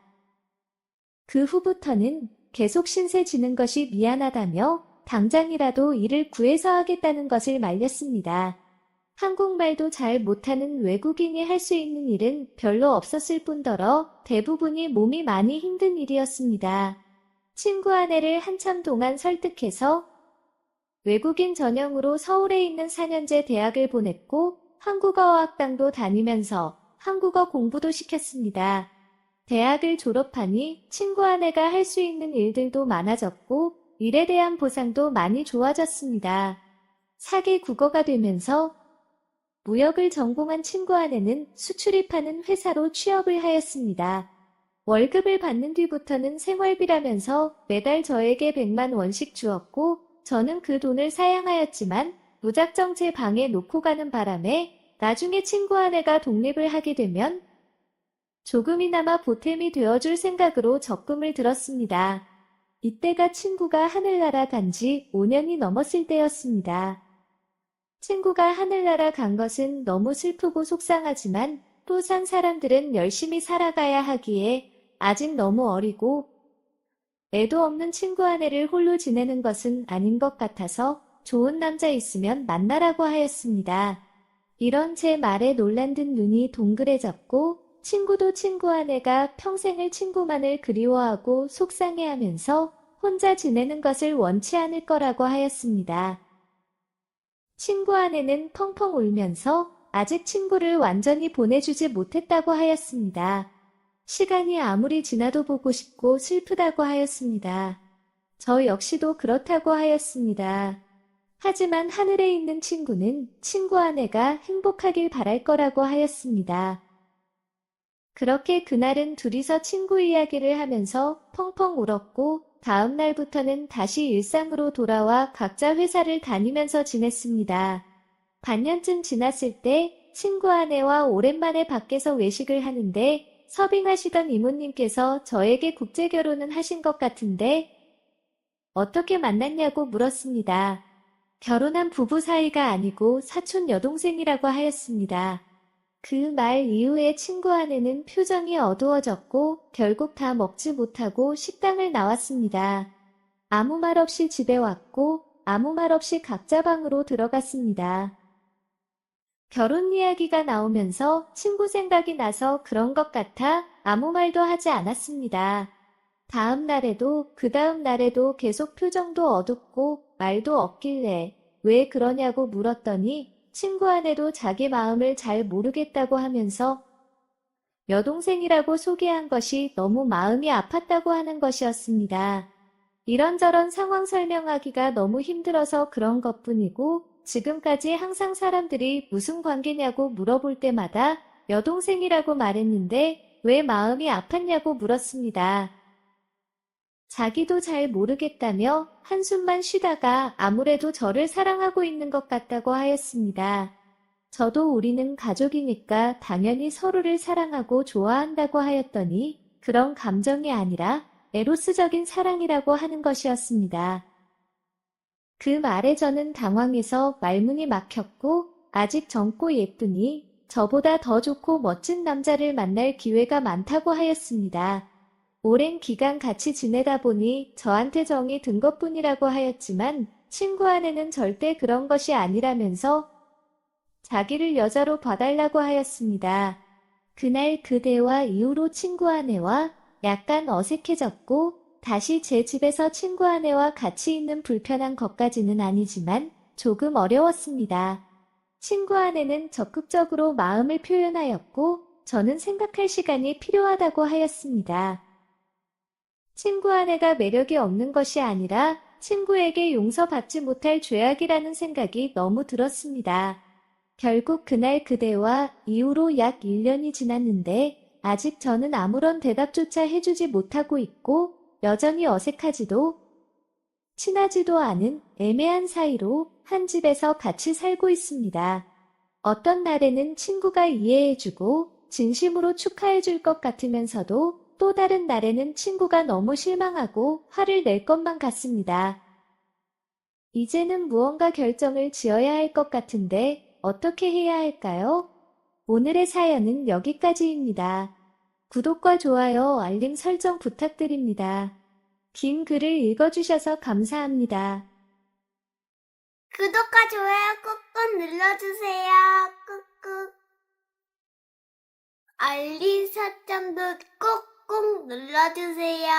그 후부터는 계속 신세 지는 것이 미안하다며 당장이라도 일을 구해서 하겠다는 것을 말렸습니다. 한국말도 잘 못하는 외국인이 할 수 있는 일은 별로 없었을 뿐더러 대부분이 몸이 많이 힘든 일이었습니다. 친구 아내를 한참 동안 설득해서 외국인 전형으로 서울에 있는 4년제 대학을 보냈고 한국어학당도 다니면서 한국어 공부도 시켰습니다. 대학을 졸업하니 친구 아내가 할 수 있는 일들도 많아졌고 일에 대한 보상도 많이 좋아졌습니다. 4개 국어가 되면서 무역을 전공한 친구 아내는 수출입하는 회사로 취업을 하였습니다. 월급을 받는 뒤부터는 생활비라면서 매달 저에게 100만 원씩 주었고 저는 그 돈을 사양하였지만 무작정 제 방에 놓고 가는 바람에 나중에 친구 아내가 독립을 하게 되면 조금이나마 보탬이 되어줄 생각으로 적금을 들었습니다. 이때가 친구가 하늘나라 간 지 5년이 넘었을 때였습니다. 친구가 하늘나라 간 것은 너무 슬프고 속상하지만 또 산 사람들은 열심히 살아가야 하기에 아직 너무 어리고 애도 없는 친구 아내를 홀로 지내는 것은 아닌 것 같아서 좋은 남자 있으면 만나라고 하였습니다. 이런 제 말에 놀란 듯 눈이 동그래졌고 친구도 친구 아내가 평생을 친구만을 그리워하고 속상해하면서 혼자 지내는 것을 원치 않을 거라고 하였습니다. 친구 아내는 펑펑 울면서 아직 친구를 완전히 보내주지 못했다고 하였습니다. 시간이 아무리 지나도 보고 싶고 슬프다고 하였습니다. 저 역시도 그렇다고 하였습니다. 하지만 하늘에 있는 친구는 친구 아내가 행복하길 바랄 거라고 하였습니다. 그렇게 그날은 둘이서 친구 이야기를 하면서 펑펑 울었고 다음 날부터는 다시 일상으로 돌아와 각자 회사를 다니면서 지냈습니다. 반년쯤 지났을 때 친구 아내와 오랜만에 밖에서 외식을 하는데 서빙하시던 이모님께서 저에게 국제결혼은 하신 것 같은데 어떻게 만났냐고 물었습니다. 결혼한 부부 사이가 아니고 사촌 여동생이라고 하였습니다. 그 말 이후에 친구 아내는 표정이 어두워졌고 결국 다 먹지 못하고 식당을 나왔습니다. 아무 말 없이 집에 왔고 아무 말 없이 각자 방으로 들어갔습니다. 결혼 이야기가 나오면서 친구 생각이 나서 그런 것 같아 아무 말도 하지 않았습니다. 다음 날에도 그 다음 날에도 계속 표정도 어둡고 말도 없길래 왜 그러냐고 물었더니 친구 아내도 자기 마음을 잘 모르겠다고 하면서 여동생이라고 소개한 것이 너무 마음이 아팠다고 하는 것이었습니다. 이런저런 상황 설명하기가 너무 힘들어서 그런 것뿐이고 지금까지 항상 사람들이 무슨 관계냐고 물어볼 때마다 여동생이라고 말했는데 왜 마음이 아팠냐고 물었습니다. 자기도 잘 모르겠다며 한숨만 쉬다가 아무래도 저를 사랑하고 있는 것 같다고 하였습니다. 저도 우리는 가족이니까 당연히 서로를 사랑하고 좋아한다고 하였더니 그런 감정이 아니라 에로스적인 사랑이라고 하는 것이었습니다. 그 말에 저는 당황해서 말문이 막혔고 아직 젊고 예쁘니 저보다 더 좋고 멋진 남자를 만날 기회가 많다고 하였습니다. 오랜 기간 같이 지내다 보니 저한테 정이 든 것뿐이라고 하였지만 친구 아내는 절대 그런 것이 아니라면서 자기를 여자로 봐달라고 하였습니다. 그날 그 대화 이후로 친구 아내와 약간 어색해졌고 다시 제 집에서 친구 아내와 같이 있는 불편한 것까지는 아니지만 조금 어려웠습니다. 친구 아내는 적극적으로 마음을 표현하였고 저는 생각할 시간이 필요하다고 하였습니다. 친구 아내가 매력이 없는 것이 아니라 친구에게 용서받지 못할 죄악이라는 생각이 너무 들었습니다. 결국 그날 그대와 이후로 약 1년이 지났는데 아직 저는 아무런 대답조차 해주지 못하고 있고 여전히 어색하지도 친하지도 않은 애매한 사이로 한 집에서 같이 살고 있습니다. 어떤 날에는 친구가 이해해주고 진심으로 축하해줄 것 같으면서도 또 다른 날에는 친구가 너무 실망하고 화를 낼 것만 같습니다. 이제는 무언가 결정을 지어야 할 것 같은데 어떻게 해야 할까요? 오늘의 사연은 여기까지입니다. 구독과 좋아요, 알림 설정 부탁드립니다. 긴 글을 읽어주셔서 감사합니다. 구독과 좋아요 꾹꾹 눌러주세요. 꾹꾹. 알림 설정도 꾹꾹 눌러주세요.